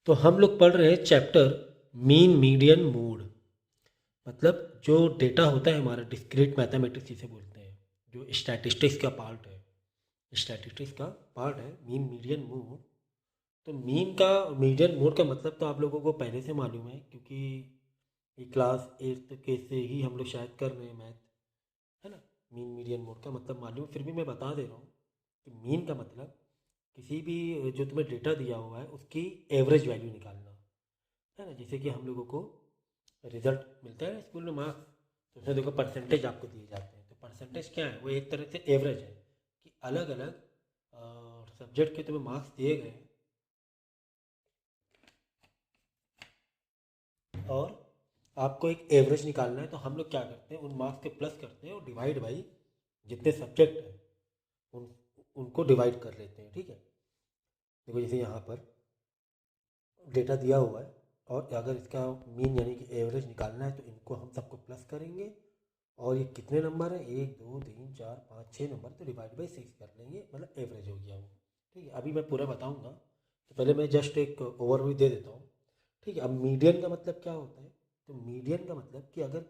तो हम लोग पढ़ रहे हैं चैप्टर मीन मीडियन मोड। मतलब जो डेटा होता है हमारा डिस्क्रीट मैथमेटिक्स जिसे बोलते हैं, जो स्टैटिस्टिक्स का पार्ट है, मीन मीडियन मोड। तो मीन का मीडियन मोड का मतलब तो आप लोगों को पहले से मालूम है, क्योंकि ये क्लास 8 के से ही हम लोग शायद कर रहे हैं मैथ, है ना। मीन मीडियन मोड का मतलब मालूम है, फिर भी मैं बता दे रहा हूँ कि मीन का मतलब किसी भी जो तुम्हें डेटा दिया हुआ है उसकी एवरेज वैल्यू निकालना, है ना। जैसे कि हम लोगों को रिजल्ट मिलता है स्कूल में मार्क्स, तो उसमें देखो परसेंटेज आपको दिए जाते हैं। तो परसेंटेज क्या है, वो एक तरह से एवरेज है कि अलग अलग सब्जेक्ट के तुम्हें मार्क्स दिए गए हैं और आपको एक एवरेज निकालना है। तो हम लोग क्या करते हैं, उन मार्क्स के प्लस करते हैं और डिवाइड बाई जितने सब्जेक्ट हैं उन उनको डिवाइड कर लेते हैं, ठीक है। देखो जैसे यहाँ पर डेटा दिया हुआ है और अगर इसका मीन यानी कि एवरेज निकालना है तो इनको हम सबको प्लस करेंगे और ये कितने नंबर है, 1 2 3 4 5 6 नंबर, तो डिवाइड बाई 6 कर लेंगे, मतलब एवरेज हो गया वो, ठीक है। अभी मैं पूरा बताऊंगा, तो पहले मैं जस्ट एक ओवरव्यू दे देता हूँ, ठीक है। अब मीडियन का मतलब क्या होता है, तो मीडियन का मतलब कि अगर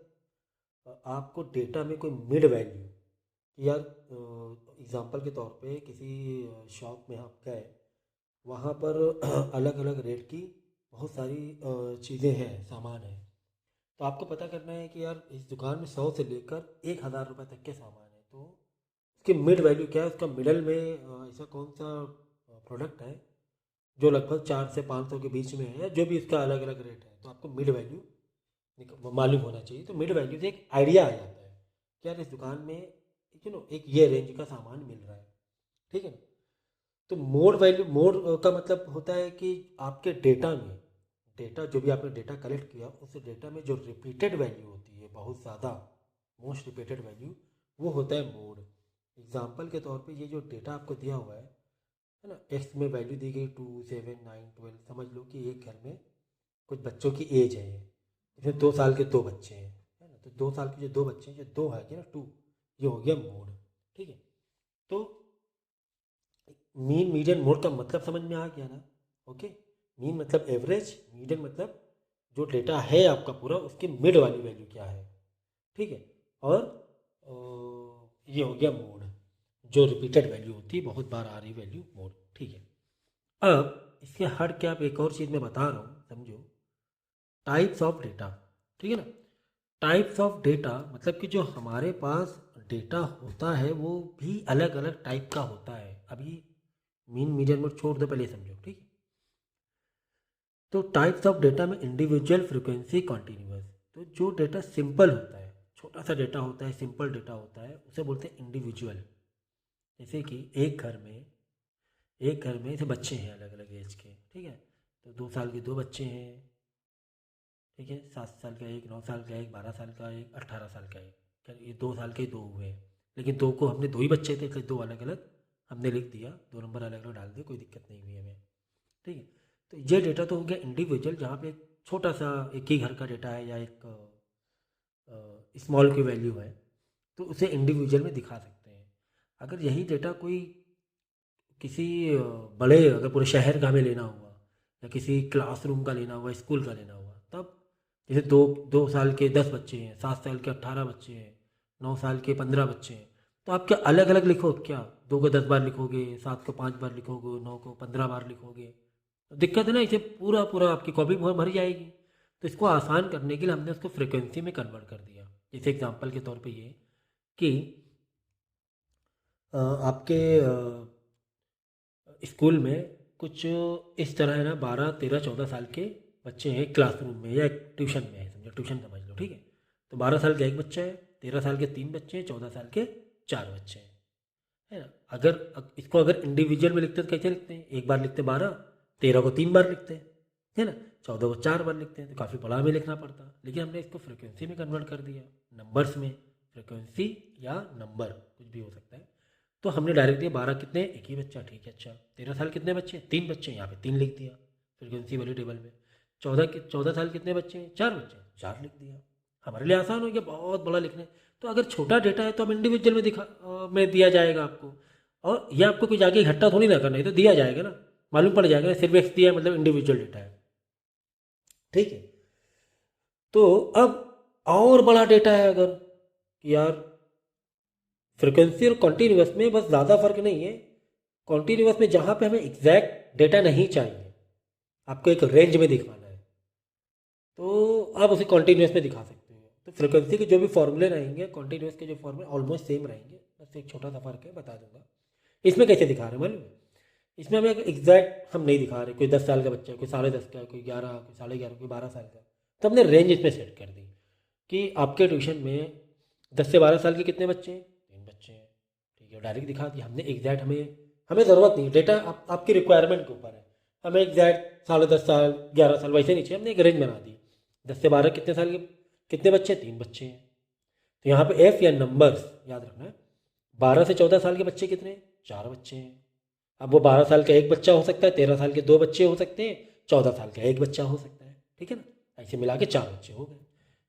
आपको डेटा में कोई मिड वैल्यू, यार एग्जांपल के तौर पे किसी शॉप में आप गए, वहाँ पर अलग अलग रेट की बहुत सारी चीज़ें हैं, सामान है। तो आपको पता करना है कि यार इस दुकान में 100 से लेकर 1,000 रुपये तक के सामान है, तो उसकी मिड वैल्यू क्या है, उसका मिडल में ऐसा कौन सा प्रोडक्ट है जो लगभग 4 से 500 के बीच में है, या जो भी इसका अलग अलग रेट है। तो आपको मिड वैल्यू मालूम होना चाहिए। तो मिड वैल्यू से एक आइडिया आ जाता है कि यार इस दुकान में एक ये रेंज का सामान मिल रहा है, ठीक है। तो मोड का मतलब होता है कि आपके डेटा में, डेटा जो भी आपने डेटा कलेक्ट किया उस डेटा में जो रिपीटेड वैल्यू होती है, बहुत ज़्यादा मोस्ट रिपीटेड वैल्यू, वो होता है मोड। एग्जाम्पल के तौर पे ये जो डेटा आपको दिया हुआ है ना, एक्स में वैल्यू दी गई 2 7 9 12, समझ लो कि एक घर में कुछ बच्चों की एज है, इसमें 2 साल के 2 बच्चे हैं, है ना। तो 2 साल के जो 2 बच्चे हैं, जो दो है कि ना 2, ये हो गया मोड, ठीक है। तो मीन मीडियन मोड का मतलब समझ में आ गया ना, ओके। मीन मतलब एवरेज, मीडियन मतलब जो डेटा है आपका पूरा उसकी मिड वाली वैल्यू क्या है, ठीक है। और ये हो गया मोड, जो रिपीटेड वैल्यू होती है, बहुत बार आ रही वैल्यू, मोड, ठीक है। अब इसके हट के आप एक और चीज़ मैं बता रहा हूँ, समझो। टाइप्स ऑफ डेटा, ठीक है ना। टाइप्स ऑफ डेटा मतलब कि जो हमारे पास डेटा होता है वो भी अलग अलग टाइप का होता है। अभी मीन मीडियन मोड छोड़ दो, पहले समझो, ठीक है। तो टाइप्स ऑफ डेटा में इंडिविजुअल, फ्रिक्वेंसी, कॉन्टीन्यूअस। तो जो डेटा सिंपल होता है, छोटा सा डेटा होता है, सिंपल डेटा होता है, उसे बोलते हैं इंडिविजुअल। जैसे कि एक घर में ऐसे बच्चे हैं अलग अलग एज के, ठीक है। तो 2 साल के 2 बच्चे हैं, ठीक है। 7 साल का एक, 9 साल का एक, 12 साल का एक, 18 साल का एक। क्या ये 2 साल के ही दो हुए, लेकिन दो को हमने दो ही बच्चे थे, इसलिए दो अलग अलग हमने लिख दिया, 2 नंबर अलग अलग डाल दिए, कोई दिक्कत नहीं हुई हमें, ठीक है। तो ये डेटा तो हो गया इंडिविजुअल, जहाँ पे एक छोटा सा एक ही घर का डेटा है या एक स्मॉल की वैल्यू है, तो उसे इंडिविजुअल में दिखा सकते हैं। अगर यही डेटा कोई किसी बड़े, अगर पूरे शहर का हमें लेना हुआ या किसी क्लासरूम का लेना हुआ, स्कूल का लेना हुआ, तब जैसे दो 2 साल के 10 बच्चे हैं, 7 साल के 18 बच्चे हैं, 9 साल के 15 बच्चे हैं, तो आप क्या अलग अलग लिखो, क्या 2 को 10 बार लिखोगे, 7 को 5 बार लिखोगे, 9 को 15 बार लिखोगे, तो दिक्कत है ना। इसे पूरा पूरा आपकी कॉपी भर जाएगी। तो इसको आसान करने के लिए हमने उसको फ्रिक्वेंसी में कन्वर्ट कर दिया। जैसे एग्जांपल के तौर पे ये कि आपके स्कूल में कुछ इस तरह है ना, 12 13 14 साल के बच्चे हैं क्लासरूम में या ट्यूशन में है, समझो ट्यूशन समझ लो, ठीक है। तो 12 साल का एक बच्चा है, 13 साल के 3 बच्चे हैं, 14 साल के 4 बच्चे हैं, है ना। इसको अगर इंडिविजुअल में लिखते हैं तो कैसे लिखते हैं, एक बार लिखते 12, 13 को 3 बार लिखते हैं, है ना, 14 को 4 बार लिखते हैं, तो काफ़ी बड़ा हमें लिखना पड़ता। लेकिन हमने इसको फ्रिक्वेंसी में कन्वर्ट कर दिया, नंबर्स में, फ्रिक्वेंसी या नंबर कुछ भी हो सकता है। तो हमने डायरेक्ट दिया 12 कितने, एक ही बच्चा, ठीक है। अच्छा 13 साल कितने बच्चे, 3 बच्चे, यहाँ पे 3 लिख दिया फ्रिक्वेंसी वाले टेबल में। 14 साल कितने बच्चे हैं, 4 बच्चे, 4 लिख दिया। हमारे लिए आसान हो गया बहुत बड़ा लिखने। तो अगर छोटा डेटा है तो हम इंडिविजुअल में में दिया जाएगा आपको, और ये आपको कुछ आगे इकट्ठा थोड़ी ना करना है, तो दिया जाएगा ना, मालूम पड़ जाएगा ना, सिर्फ एक्स दिया है मतलब इंडिविजुअल डेटा है, ठीक है। तो अब और बड़ा डेटा है अगर कि यार फ्रिक्वेंसी और कॉन्टीन्यूअस में बस ज़्यादा फर्क नहीं है। कॉन्टीन्यूअस में जहाँ पे हमें एग्जैक्ट डेटा नहीं चाहिए, आपको एक रेंज में दिखाना है, तो आप उसे कॉन्टीन्यूअस में दिखा सकते हैं। तो फ्रिक्वेंसी के जो भी फॉर्मूले रहेंगे, कॉन्टीन्यूअस के जो फॉर्मूले ऑलमोस्ट सेम रहेंगे, बस एक छोटा सा फर्क है, बता दूंगा। इसमें कैसे दिखा रहे हैं मालूम है? इसमें हमें एग्जैक्ट हम नहीं दिखा रहे, कोई 10 साल का बच्चा है, कोई 10.5 का, कोई 11, कोई 11.5, कोई 12 साल का, तो हमने रेंज इसमें सेट कर दी कि आपके ट्यूशन में 10 से 12 साल के कितने बच्चे हैं, 3 बच्चे हैं, ठीक है, डायरेक्ट दिखा दिया हमने एग्जैक्ट। हमें ज़रूरत नहीं, डेटा आपकी रिक्वायरमेंट के ऊपर है। हमें एग्जैक्ट 10.5 साल 11 साल वैसे नहीं चाहिए, हमने एक रेंज बना दी। 10 से 12 कितने साल के कितने बच्चे, 3 बच्चे हैं। तो यहाँ पे एफ या नंबर्स याद रखना है। 12 से 14 साल के बच्चे कितने हैं, 4 बच्चे हैं। अब वो 12 साल का एक बच्चा हो सकता है, 13 साल के 2 बच्चे हो सकते हैं, 14 साल का एक बच्चा हो सकता है, ठीक है ना। ऐसे मिला के 4 बच्चे हो गए।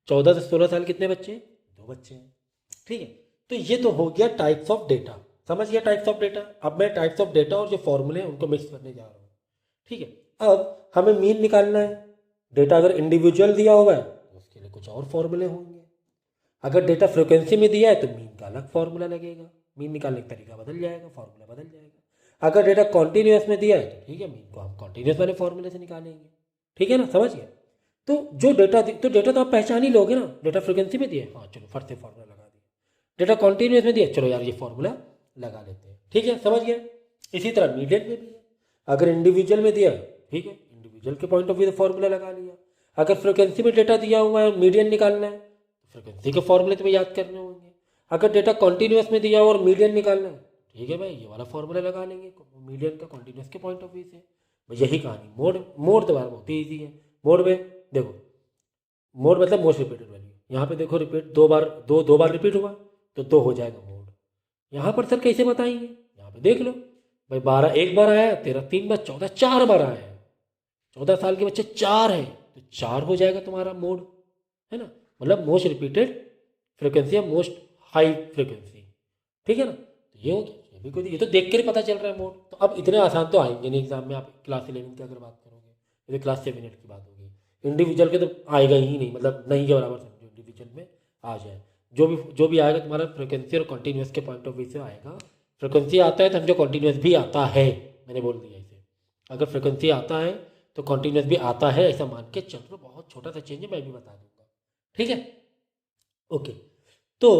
14 से 16 साल कितने बच्चे हैं, 2 बच्चे हैं, ठीक है। तो ये तो हो गया टाइप्स ऑफ डेटा, समझ गया टाइप्स ऑफ डेटा। अब मैं टाइप्स ऑफ डेटा और जो फॉर्मूले हैं उनको मिक्स करने जा रहा हूँ, ठीक है। अब हमें मीन निकालना है। डेटा अगर इंडिविजुअल दिया हुआ है तो उसके लिए कुछ और फॉर्मूले होंगे। अगर डेटा फ्रिक्वेंसी में दिया है तो मीन का अलग फॉर्मूला लगेगा, मीन निकालने का तरीका बदल जाएगा, फॉर्मूला बदल जाएगा। अगर डेटा कॉन्टीन्यूअस में दिया है तो ठीक है, मीन को हम कॉन्टीन्यूअस वाले फॉर्मूले से निकालेंगे, ठीक है ना, समझ गए। तो जो डेटा तो डेटा तो आप पहचान ही लोगे ना। डेटा फ्रिक्वेंसी में दिया है, हाँ चलो फट से फॉर्मूला लगा दिया। डेटा कॉन्टीन्यूअस में दिया, चलो यार ये फॉर्मूला लगा लेते हैं, ठीक है, समझ गए। इसी तरह मीडियन में भी है। अगर इंडिविजुअल में दिया है, ठीक है, इंडिविजुअल के पॉइंट ऑफ व्यू से फॉर्मूला लगा लिया। अगर फ्रिक्वेंसी में डेटा दिया हुआ है, मीडियन निकालना है, फ्रिक्वेंसी के फॉर्मूले तुम्हें याद करने होंगे। अगर डेटा कॉन्टीन्यूअस में दिया हो और मीडियन निकालना है, ठीक है भाई, ये वाला फॉर्मूला लगा लेंगे मीडियन का कॉन्टीन्यूअस के पॉइंट ऑफ व्यू से। भाई यही कहानी। मोड तो बार बहुत ही ईजी है। मोड में देखो, मोड मतलब मोस्ट रिपीटेड वैल्यू। यहाँ पे देखो रिपीट दो बार रिपीट हुआ तो 2 हो जाएगा मोड। यहाँ पर सर कैसे बताएंगे, यहाँ पे देख लो भाई, 12 एक बार आया, 13 3 बार, 14 4 बार आया है। 14 साल के बच्चे 4 है तो 4 हो जाएगा तुम्हारा मोड, है ना। मतलब मोस्ट रिपीटेड फ्रिक्वेंसी है, मोस्ट हाई फ्रिक्वेंसी, ठीक है ना। तो ये हो गया, ये भी कोई, ये तो देख कर ही पता चल रहा है मोड। तो अब इतने आसान तो आएंगे नहीं एग्जाम में। आप क्लास 11 की अगर बात करोगे, ये तो क्लास 7 8 की बात होगी। इंडिविजुअल के तो आएगा ही नहीं, मतलब नहीं के बराबर समझो इंडिविजुअल में आ जाए। जो भी आएगा तुम्हारा फ्रिक्वेंसी और कॉन्टीन्यूअस के पॉइंट ऑफ व्यू से आएगा। फ्रिक्वेंसी आता है तो समझो कॉन्टीन्यूअस भी आता है, मैंने बोल दिया इसे। अगर फ्रिक्वेंसी आता है तो कॉन्टीन्यूअस भी आता है, ऐसा मान के चल रहा। बहुत छोटा सा चेंज है, मैं भी बता दूंगा, ठीक है, ओके। तो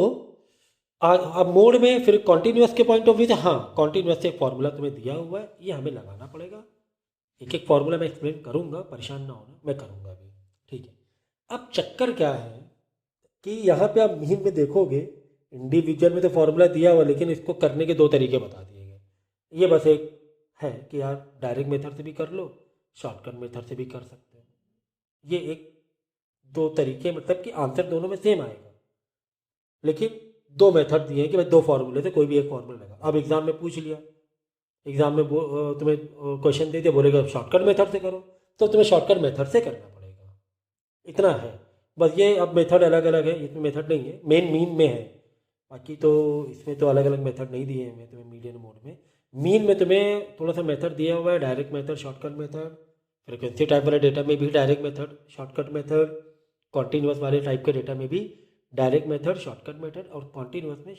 अब मोड में फिर कॉन्टीन्यूअस के पॉइंट ऑफ व्यू से, हाँ कॉन्टीन्यूअस से एक फॉर्मूला तुम्हें दिया हुआ है, ये हमें लगाना पड़ेगा। एक एक फॉर्मूला मैं एक्सप्लेन करूंगा, परेशान ना होना, मैं करूंगा अभी, ठीक है। अब चक्कर क्या है कि यहाँ पे आप मीन में देखोगे, इंडिविजुअल में तो फॉर्मूला दिया हुआ, लेकिन इसको करने के 2 तरीके बता दिए गए। ये बस एक है कि यार डायरेक्ट मेथड से भी कर लो, शॉर्टकट मेथड से भी कर सकते हो। ये एक 2 तरीके, मतलब कि आंसर दोनों में सेम आएगा, लेकिन 2 मेथड दिए हैं कि भाई 2 फॉर्मूले से कोई भी एक फॉर्मूला लगा। अब एग्जाम में पूछ लिया, एग्जाम में तुम्हें क्वेश्चन दे दिया, बोलेगा शॉर्टकट मेथड से करो, तो तुम्हें शॉर्टकट मेथड से करना पड़ेगा, इतना है बस। ये अब मेथड अलग अलग है, इसमें मेथड नहीं है, मेन मीन में है। बाकी तो इसमें तो अलग अलग मेथड नहीं दिए हैं तुम्हें मीडियन मोड में। मीन में तुम्हें थोड़ा सा मेथड दिया हुआ है, direct method, shortcut method. Frequency type वाले डेटा में भी direct method, shortcut method. Continuous वाले टाइप के डेटा में भी डायरेक्ट मेथड, शॉर्टकट मेथड, और कॉन्टीन्यूअस में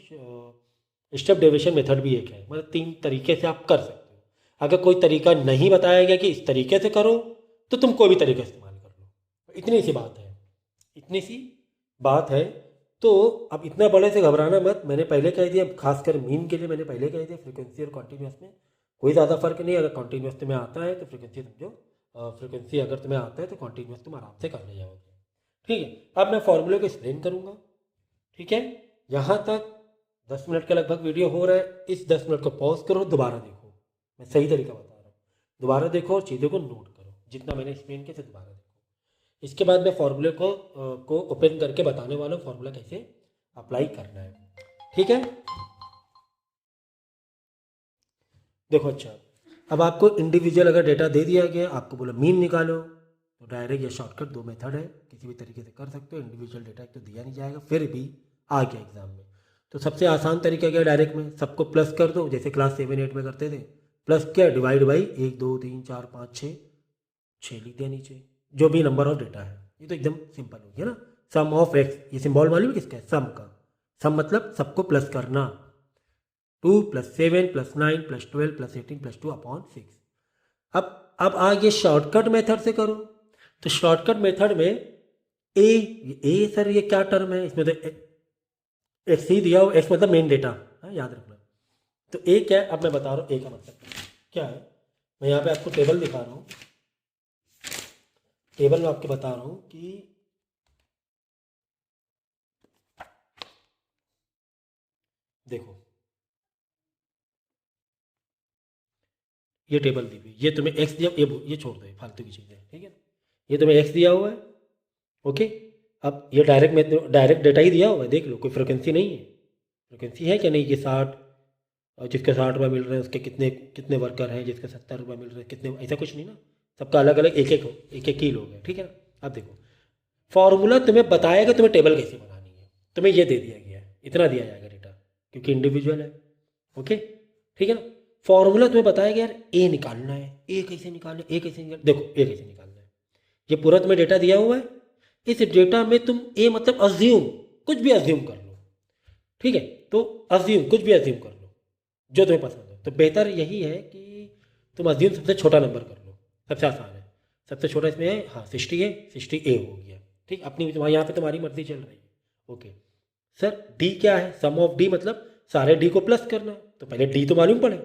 स्टेप डेविएशन मेथड भी एक है। मतलब 3 तरीके से आप कर सकते हो। अगर कोई तरीका नहीं बताया गया कि इस तरीके से करो, तो तुम कोई भी तरीका इस्तेमाल कर लो, इतनी सी बात है, इतनी सी बात है। तो अब इतना बड़े से घबराना मत, मैंने पहले कह दिया, खासकर मीन के लिए मैंने पहले कह दिया। फ्रिक्वेंसी और कॉन्टीन्यूअस में कोई ज़्यादा फर्क नहीं है। अगर कॉन्टीन्यूअस तुम्हें आता है तो फ्रिक्वेंसी समझो, फ्रिक्वेंसी अगर तुम्हें आता है तो कॉन्टीन्यूअस तुम आराम से कर ले जाओगे, ठीक है। अब मैं फॉर्मूले को एक्सप्लेन करूँगा, ठीक है। यहाँ तक 10 मिनट का लगभग वीडियो हो रहा है। इस 10 मिनट को पॉज करो, दोबारा देखो, मैं सही तरीका बता रहा हूँ। दोबारा देखो और चीज़ों को नोट करो, जितना मैंने एक्सप्लेन किया दोबारा देखो। इसके बाद मैं फॉर्मूले को ओपन करके बताने वाला हूँ फॉर्मूला कैसे अप्लाई करना है, ठीक है। देखो अच्छा, अब आपको इंडिविजुअल अगर डेटा दे दिया गया, आपको बोला मीन निकालो, तो डायरेक्ट या शॉर्टकट 2 मेथड है, किसी भी तरीके से कर सकते हो। इंडिविजुअल डेटा एक तो दिया नहीं जाएगा, फिर भी आ गया एग्जाम में, तो सबसे आसान तरीका क्या है, डायरेक्ट में सबको प्लस कर दो, जैसे क्लास 7 8 में करते थे। प्लस क्या, डिवाइड बाई 1 2 3 4 5 6 लिख दिया नीचे, जो भी नंबर ऑफ डेटा है। ये तो एकदम सिंपल हो गया ना। सम ऑफ एक्स, ये सिंबल मालूम है किसका है? सम का। सम मतलब सबको प्लस करना। 2 + 7 + 9 + 12 + 18 + 2/6। अब आगे शॉर्टकट मेथड से करो। तो शॉर्टकट मेथड में ए सर ये क्या टर्म है? इसमें तो एक्स ही दिया हो, एक्स मतलब मेन डेटा, हाँ याद रखना। तो ए क्या है? अब मैं बता रहा हूँ ए का मतलब क्या है। मैं यहाँ पे आपको टेबल दिखा रहा हूँ। टेबल में आपको बता रहा हूँ कि देखो ये टेबल दी हुई, ये तुम्हें एक्स दिया, ये छोड़ दो, ये फालतू की चीज़ें, ठीक है। ये तुम्हें एक्स दिया हुआ है, ओके। अब ये डायरेक्ट डेटा ही दिया हुआ है, देख लो, कोई फ्रिक्वेंसी नहीं है। फ्रिक्वेंसी है क्या? नहीं, कि 60, और जिसके 60 रुपये मिल रहे हैं उसके कितने कितने वर्कर हैं, जिसके 70 रुपये मिल रहे हैं कितने, ऐसा कुछ नहीं ना। सबका अलग अलग एक एक ही लोग हैं, ठीक है ना। अब देखो फॉर्मूला तुम्हें बताएगा तुम्हें टेबल कैसे बनानी है। तुम्हें ये दे दिया गया है, इतना दिया जाएगा डेटा, क्योंकि इंडिविजुअल है, ओके, ठीक है ना। फॉर्मूला तुम्हें बताएगा यार ए निकालना है, ए कैसे निकालना है, ए कैसे निकालना, देखो ए कैसे निकालना है। ये पूरा तुम्हें डेटा दिया हुआ है। इस डेटा में तुम ए मतलब अज्यूम, कुछ भी अज्यूम कर लो, ठीक है। तो अज्यूम, कुछ भी अज्यूम कर लो जो तुम्हें पसंद हो। तो बेहतर यही है कि तुम अज्यूम सबसे छोटा नंबर कर लो, सबसे आसान है। सबसे छोटा इसमें है, हाँ 60 है, 60 ए हो गया, ठीक। अपनी तुम्हारी यहाँ पे तुम्हारी मर्जी चल रही है, ओके। सर डी क्या है? सम ऑफ डी मतलब सारे डी को प्लस करना है। तो पहले डी तो मालूम पड़े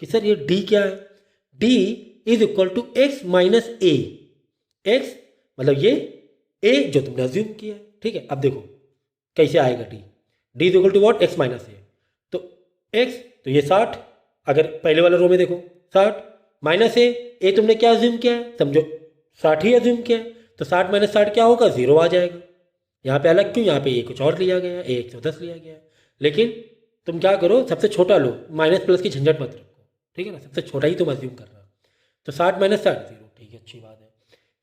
कि सर ये डी क्या है। D is equal to X minus A. X मतलब ये ए जो तुमने अज्यूम किया है, ठीक है। अब देखो कैसे आएगा D. D is equal to what? X minus A. तो एक्स तो ये 60, अगर पहले वाले रो में देखो 60 माइनस ए तुमने क्या अज्यूम किया है? समझो 60 ही अज्यूम किया है। तो 60 माइनस 60 क्या होगा? 0 आ जाएगा। यहाँ पे अलग क्यों? यहाँ पे ए कुछ और लिया गया है, ए 110 लिया गया है। लेकिन तुम क्या करो, सबसे छोटा लो, माइनस प्लस की झंझट मत रखो, ठीक है ना। सबसे छोटा ही तुम अज्यूम कर रहा। तो 60 माइनस 60 0, ठीक है, अच्छी बात है।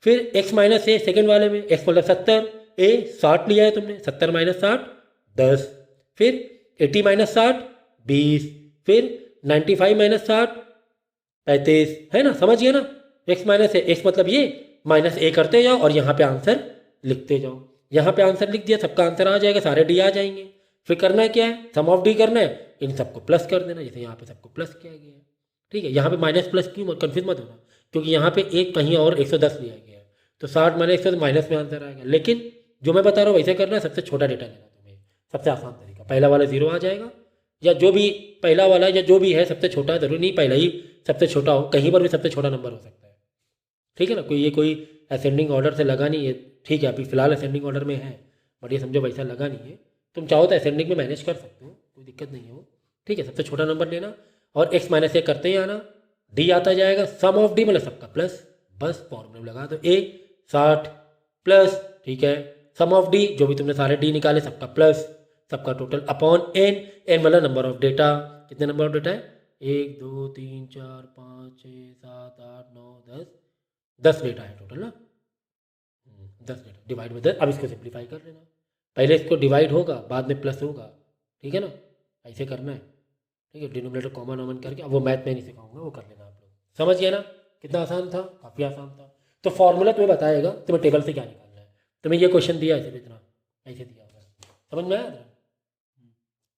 फिर एक्स माइनस ए सेकेंड वाले में, एक्स मतलब 70, ए 60 लिया है तुमने, 70 माइनस 60 10। फिर 80 माइनस 60 20। फिर 95 माइनस 60 35, है ना, समझ गया ना। एक्स माइनस ए, एक्स मतलब ये, माइनस ए करते जाओ और यहाँ पे आंसर लिखते जाओ। यहाँ पे आंसर लिख दिया, सबका आंसर आ जाएगा, सारे डी आ जाएंगे। फिर करना है क्या है? सम ऑफ डी करना है, इन सबको प्लस कर देना, जैसे यहाँ पे सबको प्लस किया गया है, ठीक है। यहाँ पे माइनस प्लस क्यों, कन्फ्यूज मत होना, क्योंकि यहाँ पे एक कहीं और 110 लिया गया है। तो 60 माइनस 110 माइनस में आंसर आएगा। लेकिन जो मैं बता रहा हूँ वैसे करना है, सबसे छोटा डेटा लेना तुम्हें, सबसे आसान तरीका। पहला वाला 0 आ जाएगा, या जो भी पहला वाला या जो भी है सबसे छोटा, जरूरी नहीं पहला ही सबसे छोटा हो, कहीं पर भी सबसे छोटा नंबर हो सकता है, ठीक है ना। कोई असेंडिंग ऑर्डर से लगा नहीं है, ठीक है। अभी फिलहाल असेंडिंग ऑर्डर में है, बट ये समझो वैसा लगा नहीं है। तुम चाहो तो असेंडिंग में मैनेज कर सकते हो, कोई दिक्कत नहीं है वो, ठीक है। सबसे छोटा नंबर लेना और एक्स माइनस ए करते ही आना, डी आता जाएगा, सम ऑफ डी मतलब सबका प्लस, बस फॉर्मूले लगा दो। ए 60 प्लस, ठीक है, सम ऑफ डी जो भी तुमने सारे डी निकाले सबका प्लस, सबका टोटल अपॉन एन। एन मतलब नंबर ऑफ डेटा, कितने नंबर ऑफ डेटा है? 1 2 3 4 5 6 7 8 9 10, 10 डेटा है टोटल ना। 10 डेटा डिवाइड बाई 10। अब इसको सिंप्लीफाई कर लेना, पहले इसको डिवाइड होगा बाद में प्लस होगा, ठीक है ना, ऐसे करना है, ठीक है। डिनोमिनेटर कॉमन वॉमन करके, अब वो मैथ में नहीं सिखाऊंगा, वो कर लेना आप लोग, समझ गए ना। कितना आसान था, काफ़ी आसान था। तो फॉर्मूला तुम्हें बताएगा तुम्हें टेबल से क्या निकालना है। तुम्हें ये क्वेश्चन दिया है, सिर्फ इतना ऐसे दिया हुआ है, समझ में आया था,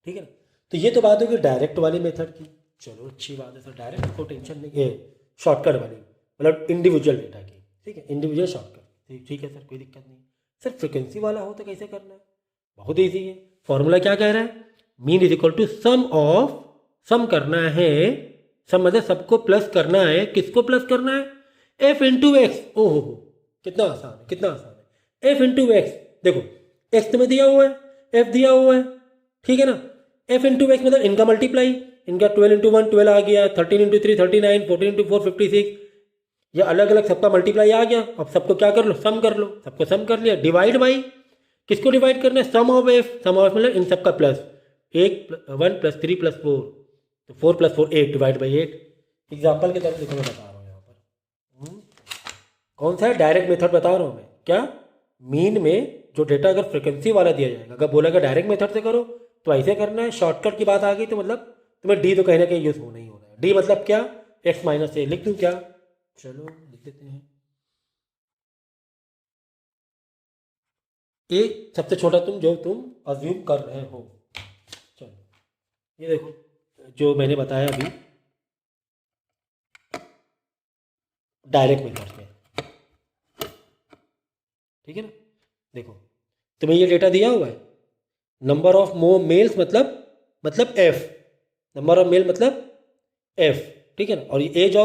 ठीक है ना। तो ये तो बात होगी डायरेक्ट वाली मेथड की, चलो अच्छी बात है सर, डायरेक्ट को टेंशन नहीं है, शॉर्टकट वाली मतलब इंडिविजुअल डेटा की, ठीक है, इंडिविजुअल शॉर्टकट, ठीक है सर, कोई दिक्कत नहीं। सर फ्रिक्वेंसी वाला हो तो कैसे करना है? बहुत ईजी है। फॉर्मूला क्या कह रहा है? Mean is equal to sum of, sum करना है, सम मतलब सबको प्लस करना है, किसको प्लस करना है? F into x. ओहो कितना आसान है, कितना आसान है। एफ इंटू एक्स, देखो एक्स तुम्हें दिया हुआ है, एफ दिया हुआ है, ठीक है ना। एफ इंटू एक्स मतलब इनका मल्टीप्लाई, इनका 12 इंटू 1 12 आ गया, 13 इंटू 3 39, 14 इंटू 4 56, ये अलग अलग सबका मल्टीप्लाई आ गया। अब सबको क्या कर लो? सम कर लो, सबको सम कर लिया। डिवाइड बाई, किसको डिवाइड करना है? सम ऑफ एफ, सम ऑफ मतलब इन सबका प्लस, 1 + 3 + 4, तो 4 + 4 8, डिवाइड बाई 8। एग्जाम्पल के तरफ देखो मैं बता रहा हूँ यहाँ पर, कौन सा है? डायरेक्ट मेथड बता रहा हूँ मैं। क्या? मीन में जो डेटा अगर फ्रिक्वेंसी वाला दिया जाएगा, अगर बोला डायरेक्ट मेथड से करो तो ऐसे करना है। शॉर्टकट की बात आ गई तो मतलब तुम्हें डी तो कहीं ना कहीं यूज होना ही होना है। डी मतलब क्या? एक्स माइनस ए लिख दूँ क्या? चलो लिख देते हैं। ए सबसे छोटा जो तुम अज्यूम कर रहे हो। चलो ये देखो जो मैंने बताया अभी डायरेक्ट मेथड से, ठीक है ना। देखो तुम्हें ये डेटा दिया हुआ है, नंबर ऑफ मेल्स मतलब एफ, नंबर ऑफ मेल मतलब एफ, ठीक है ना। और ये एज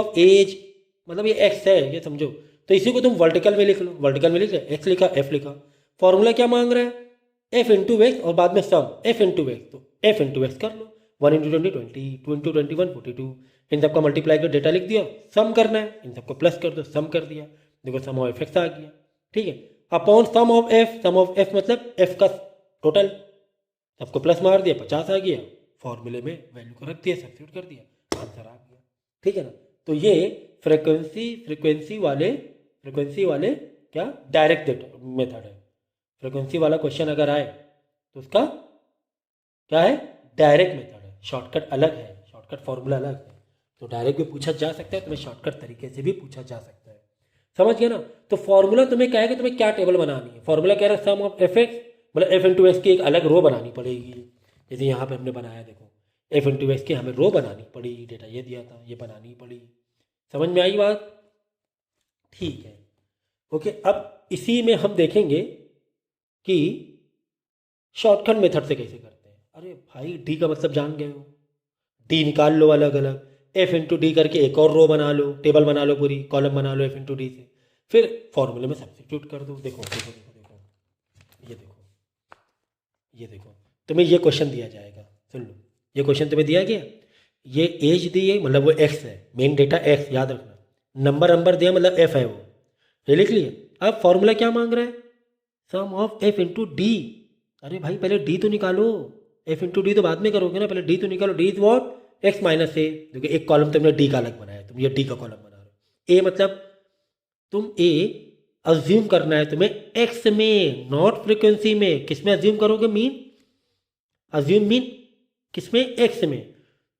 मतलब ये एक्स है, ये समझो। तो इसी को तुम वर्टिकल में लिख लो, वर्टिकल में लिख लो, एक्स लिखा एफ लिखा। फॉर्मूला क्या मांग रहा है, एफ इंटू एक्स और बाद में सम एफ इंटू एक्स, तो एफ इंटू एक्स कर लो। 1 इंटू 20 20, 2 इंटू 21 42, इन सबका मल्टीप्लाई कर डेटा लिख दिया, सम करना है, इन सबको प्लस कर दो, सम कर दिया, देखो सम ऑफ एफ आ गया, ठीक है। Upon sum of F, sum of F मतलब एफ का टोटल, सबको प्लस मार दिया, 50 आ गया, फॉर्मूले में वैल्यू को रख दिया, सब्स्टिट्यूट कर दिया, आंसर आ गया, ठीक है ना। तो ये फ्रीक्वेंसी वाले क्या डायरेक्ट मेथड है। फ्रीक्वेंसी वाला क्वेश्चन अगर आए तो उसका क्या है, डायरेक्ट मेथड है, शॉर्टकट अलग है, शॉर्टकट फॉर्मूला अलग है। तो डायरेक्ट भी पूछा जा सकता है, तुम्हें शॉर्टकट तरीके से भी पूछा जा सकता है, समझ गया ना। तो फॉर्मूला तुम्हें क्या है कि तुम्हें क्या टेबल बनानी है, फॉर्मूला कह रहा है सम ऑफ एफ एक्स मतलब एफ इंटू एक्स की एक अलग रो बनानी पड़ेगी। जैसे यहाँ पे हमने बनाया, देखो एफ इंटू एक्स की हमें रो बनानी पड़ी, डेटा ये दिया था, ये बनानी पड़ी, समझ में आई बात, ठीक है। ओके, अब इसी में हम देखेंगे कि शॉर्टकट मेथड से कैसे करते हैं। अरे भाई डी का मतलब जान गए हो, डी निकाल लो अलग अलग, एफ इंटू डी करके एक और रो बना लो, टेबल बना लो, पूरी कॉलम बना लो एफ इंटू डी से, फिर फॉर्मूले में सब्स्टिट्यूट कर दो। देखो देखो देखो देखो, ये देखो, ये देखो तुम्हें ये क्वेश्चन दिया जाएगा, सुन लो, ये क्वेश्चन तुम्हें दिया गया, ये एज दी है मतलब वो एक्स है, मेन डेटा एक्स याद रखना, नंबर दिया मतलब एफ है वो, ये लिख लिया। अब फॉर्मूला क्या मांग रहा है, सम ऑफ एफ इंटू डी। अरे भाई पहले डी तो निकालो, एफ इंटू डी तो बाद में करोगे ना, पहले डी तो निकालो। D is what, X minus A, क्योंकि एक कॉलम तुमने डी का अलग बनाया, तुम ये डी का कॉलम बना रहे हो। ए मतलब तुम ए अज्यूम करना है तुम्हें एक्स में, नॉट फ्रीक्वेंसी में। किस में अज्यूम करोगे, मीन अज्यूम मीन किसमें, एक्स में।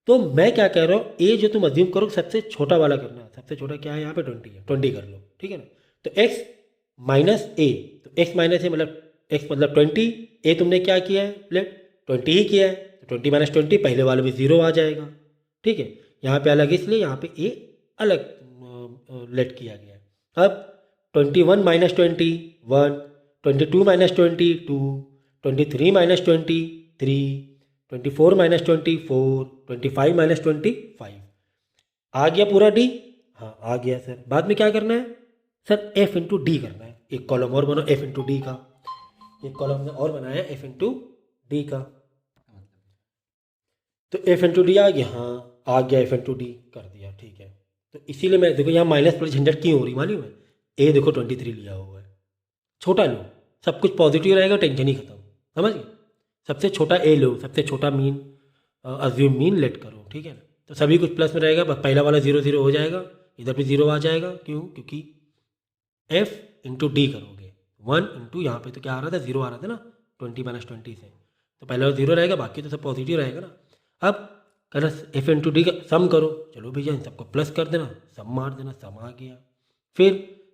तो मैं क्या कह रहा हूँ, ए जो तुम अज्यूम करो सबसे छोटा वाला करना है, सबसे छोटा क्या है यहाँ पे 20 है, 20 कर लो, ठीक है ना। तो एक्स माइनस ए, तो एक्स माइनस ए मतलब एक्स मतलब 20, ए तुमने क्या किया है, लेट 20 ही किया है, तो 20 माइनस 20 पहले वाले में 0 आ जाएगा, ठीक है। यहाँ पे अलग इसलिए यहाँ पे ए अलग लेट किया गया है। अब 21 minus 20 1, 22 minus 20 2, 23 minus 20 3, 24 minus 24, 25 minus 25, आ गया पूरा डी, हाँ आ गया सर। बाद में क्या करना है सर, एफ इंटू डी करना है, एक कॉलम और बनो एफ इंटू डी का, एक कॉलम ने और बनाया एफ इंटू डी का, तो एफ इंटू डी आ गया, हाँ आ गया, एफ इंटू डी कर दिया, ठीक है। तो इसीलिए मैं देखो यहाँ माइनस प्लस झंझट क्यों हो रही मालूम है, ए देखो 23 लिया हुआ है, छोटा लो, सब कुछ पॉजिटिव रहेगा, टेंशन ही खत्म, समझ गए। सबसे छोटा ए लो, सबसे छोटा मीन अज्यूम मीन लेट करो, ठीक है ना। तो सभी कुछ प्लस में रहेगा, बस पहला वाला 0 0 हो जाएगा, इधर भी 0 आ जाएगा, क्यों, क्योंकि एफ इंटू डी करोगे, 1 इंटू यहाँ पे तो क्या आ रहा था, 0 आ रहा था ना, 20 माइनस 20 से, तो पहला वाला 0 रहेगा, बाकी तो सब पॉजिटिव रहेगा ना। अब कहना एफ इंटू डी का सम करो, चलो भैया इन सबको प्लस कर देना, सम मार देना, सम आ गया। फिर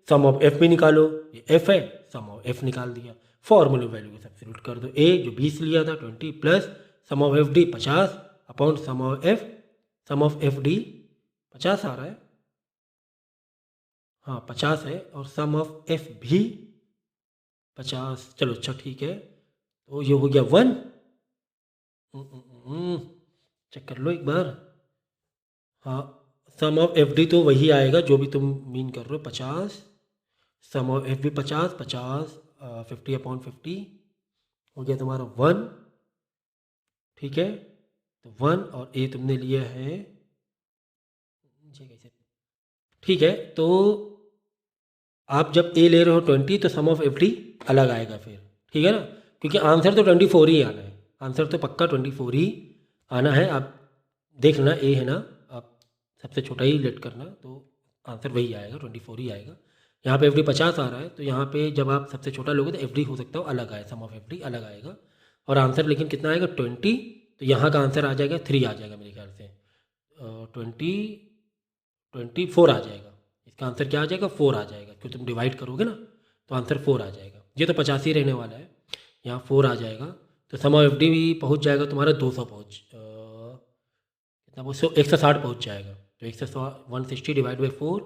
सम ऑफ एफ भी निकालो, ये एफ है, सम ऑफ एफ निकाल दिया, फॉर्मूले वैल्यू को सब्स्टिट्यूट कर दो, ए जो 20 लिया था 20 plus sum of F D 50 upon sum of F D 50 आ रहा है, हाँ 50 है, और सम ऑफ एफ भी 50, चलो अच्छा ठीक है, तो ये हो गया 1, चेक कर लो एक बार, हाँ सम ऑफ एफ डी तो वही आएगा जो भी तुम मीन कर रहे हो, 50, सम ऑफ एफ भी 50 50 50 अपॉन 50 हो गया तुम्हारा 1, ठीक है। तो 1 और ए तुमने लिया है, कैसे, ठीक है। तो आप जब ए ले रहे हो 20 तो सम ऑफ एफ डी अलग आएगा फिर, ठीक है ना, क्योंकि आंसर तो 24 ही आना है, आंसर तो पक्का 24 ही आना है। आप देख लेना ए है ना, आप सबसे छोटा ही लेट करना, तो आंसर वही आएगा, 24 ही आएगा। यहाँ पे एफ डी 50 आ रहा है, तो यहाँ पे जब आप सबसे छोटा लोगे तो एफ डी हो सकता है अलग आए, सम ऑफ एफ डी अलग आएगा, और आंसर लेकिन कितना आएगा 20, तो यहाँ का आंसर आ जाएगा 3 आ जाएगा मेरे ख्याल से, 24 आ जाएगा, इसका आंसर क्या आ जाएगा 4 आ जाएगा, क्योंकि तुम डिवाइड करोगे ना तो आंसर 4 आ जाएगा। ये तो 85 रहने वाला है, यहाँ 4 आ जाएगा, तो सम ऑफ एफ डी भी पहुँच जाएगा तुम्हारा 200 कितना पहुँच 160 पहुँच जाएगा। तो 160 डिवाइड बाई 4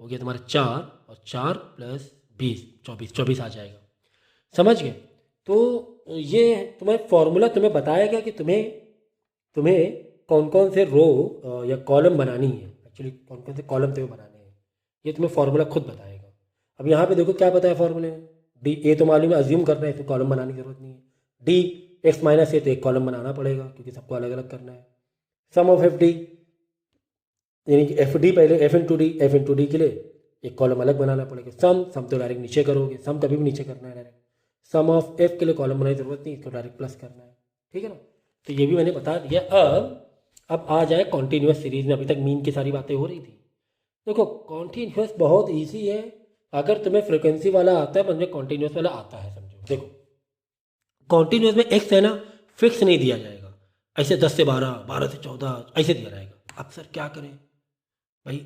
हो गया तुम्हारा 4, और 4 प्लस 20 24 आ जाएगा। समझ गए? तो ये तुम्हें फॉर्मूला तुम्हें बताया गया कि तुम्हें कौन कौन से रो या कॉलम बनानी है, एक्चुअली कौन कौन से कॉलम तुम्हें बनाने हैं, ये तुम्हें फॉर्मूला खुद बताएगा। अब यहाँ पे देखो क्या बताया फॉर्मूले में, डी ए तो मालूम है, अज्यूम करना है, इसमें कॉलम बनाने की जरूरत नहीं है। डी एक्स माइनस ए, तो एक कॉलम बनाना पड़ेगा क्योंकि सबको अलग अलग करना है। सम ऑफ एफ डी, यानी कि एफ डी पहले एफ इंटू डी के लिए एक कॉलम अलग बनाना पड़ेगा। सम तो डायरेक्ट नीचे करोगे, सम कभी भी नीचे करना है डायरेक्ट। सम ऑफ एफ के लिए कॉलम बनाने की जरूरत नहीं, इसको डायरेक्ट प्लस करना है, ठीक है ना। तो ये भी मैंने बता दिया। अब आ जाए कॉन्टीन्यूअस सीरीज में। अभी तक मीन की सारी बातें हो रही थी। देखो कॉन्टीन्यूअस बहुत ईजी है, अगर तुम्हें फ्रिक्वेंसी वाला आता है, मुझे कॉन्टीन्यूअस वाला आता है। समझो, देखो कॉन्टीन्यूअस में एक्स है ना, फिक्स नहीं दिया जाएगा, ऐसे 10 से 12, 12 से 14 ऐसे दिया जाएगा। अब सर क्या करें भाई,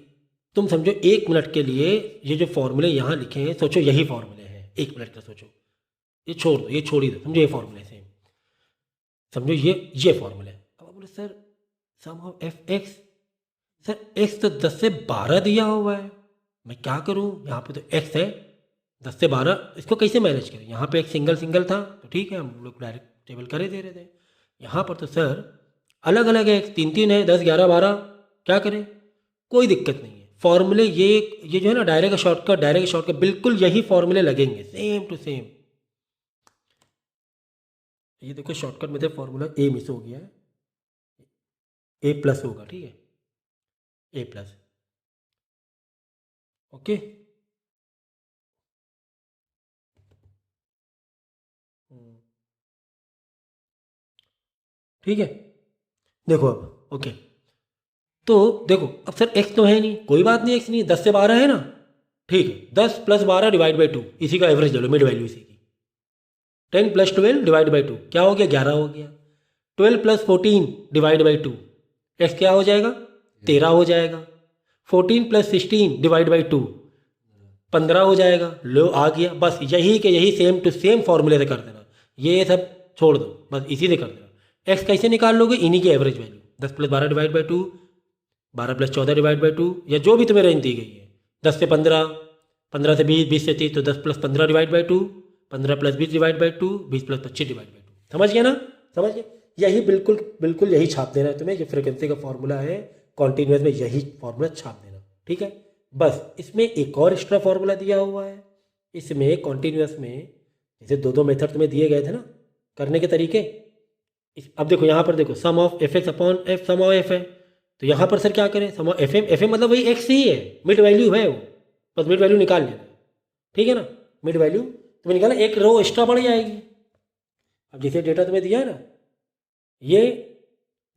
तुम समझो 1 मिनट के लिए ये जो फॉर्मूले यहाँ लिखे हैं, सोचो यही फॉर्मूले हैं 1 मिनट का। सोचो, ये छोड़ दो, ये छोड़ ही दो, समझो ये फॉर्मूले सेम, समझो ये फॉर्मूले। अब बोले sir sum of F X, sir X तो 10 से 12 दिया हुआ है, मैं क्या करूँ? यहाँ पे तो एक्स है 10 से 12, इसको कैसे मैनेज करें? यहाँ पे एक सिंगल था तो ठीक है, हम लोग डायरेक्ट टेबल करे दे रहे थे। यहाँ पर तो सर अलग अलग है, 3 है, 10, 11, 12, क्या करें? कोई दिक्कत नहीं है, फॉर्मूले ये जो है ना डायरेक्ट शॉर्टकट बिल्कुल यही फॉर्मूले लगेंगे, सेम टू सेम। ये देखो शॉर्टकट में फॉर्मूला ए मिस हो गया है, ए प्लस होगा, ठीक है, ए प्लस, ओके। ठीक है, देखो अब ओके। तो देखो अब सर एक्स तो है नहीं, कोई बात नहीं, एक्स नहीं है, 10 से 12 है ना, ठीक है, 10 प्लस 12 डिवाइड बाई 2, इसी का एवरेज ले लो, मिड वैल्यू इसी की। 10 प्लस 12 डिवाइड बाई 2 क्या हो गया? 11 हो गया। 12 प्लस 14 डिवाइड बाई 2, एक्स क्या हो जाएगा? 13 हो जाएगा। 14 प्लस 16 डिवाइड बाई 2 15 हो जाएगा। लो आ गया, बस यही के यही सेम टू सेम फॉर्मूले से कर देना, ये सब छोड़ दो, बस इसी से कर देना। एक्स कैसे निकाल लोगे? इन्हीं की average value, 10 plus 12 divide by 2, 12 plus 14 divide by 2, या जो भी तुम्हें रेंज दी गई है, 10 से 15, 15 से 20, 20 से 30, तो 10 plus 15 divide by 2, 15 plus 20 divide by 2, 20 plus 25 divide by 2। समझ गया ना? समझ गए? यही बिल्कुल यही छाप देना है तुम्हें, जो फ्रिक्वेंसी का फॉर्मूला है कॉन्टीन्यूअस में, यही फॉर्मूला छाप देना, ठीक है। बस इसमें एक और एक्स्ट्रा फॉर्मूला दिया हुआ है, इसमें कॉन्टीन्यूअस में जैसे दो मेथड तुम्हें दिए गए थे ना करने के तरीके। अब देखो यहाँ पर देखो, sum of F X upon F, sum of F है, तो यहाँ पर सर क्या करें? सम ऑफ एफ एम मतलब वही एक्स ही है, मिड वैल्यू है वो, बस मिड वैल्यू निकाल लेना, ठीक है ना। मिड वैल्यू तुम्हें निकालना, एक रो एक्स्ट्रा बढ़ जाएगी। अब जैसे डेटा तुम्हें दिया है ना, ये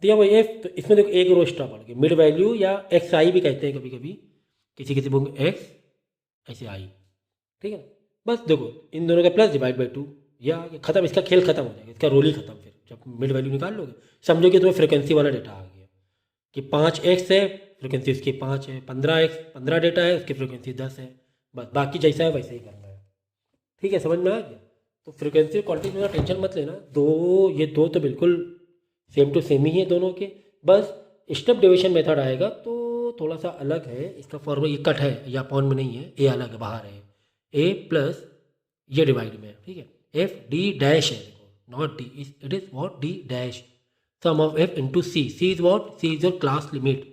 दिया हुआ एफ, तो इसमें देखो एक रो एक्स्ट्रा बढ़ गई, मिड वैल्यू या एक्स आई भी कहते हैं कभी कभी, किसी बुक एक्स ऐसे आई, ठीक है। बस देखो इन दोनों का प्लस डिवाइड बाई 2, या खत्म, इसका खेल खत्म हो जाएगा, इसका रोल ही खत्म। फिर जब मिड वैल्यू निकाल लोगे, समझो कि तुम्हें फ्रिक्वेंसी वाला डेटा आ गया कि 5x है, फ्रिक्वेंसी उसकी 5 है, 15 डेटा है, उसकी फ्रिक्वेंसी 10 है, बस बाकी जैसा है वैसे ही करना है, ठीक है। समझ में आ गया? तो फ्रिक्वेंसी क्वांटिटी का टेंशन मत लेना, ये दो तो बिल्कुल सेम टू सेम ही है दोनों के, बस स्टेप डिविजन मेथड आएगा तो थोड़ा सा अलग है। इसका फॉर्मूला ये कट है, या अपॉन में नहीं है, ए अलग है, बाहर है, ए प्लस ये डिवाइड में है, ठीक है। एफ डी डैश है, देखो not D, it is what D dash, sum of F into C, C is what, C is your class limit.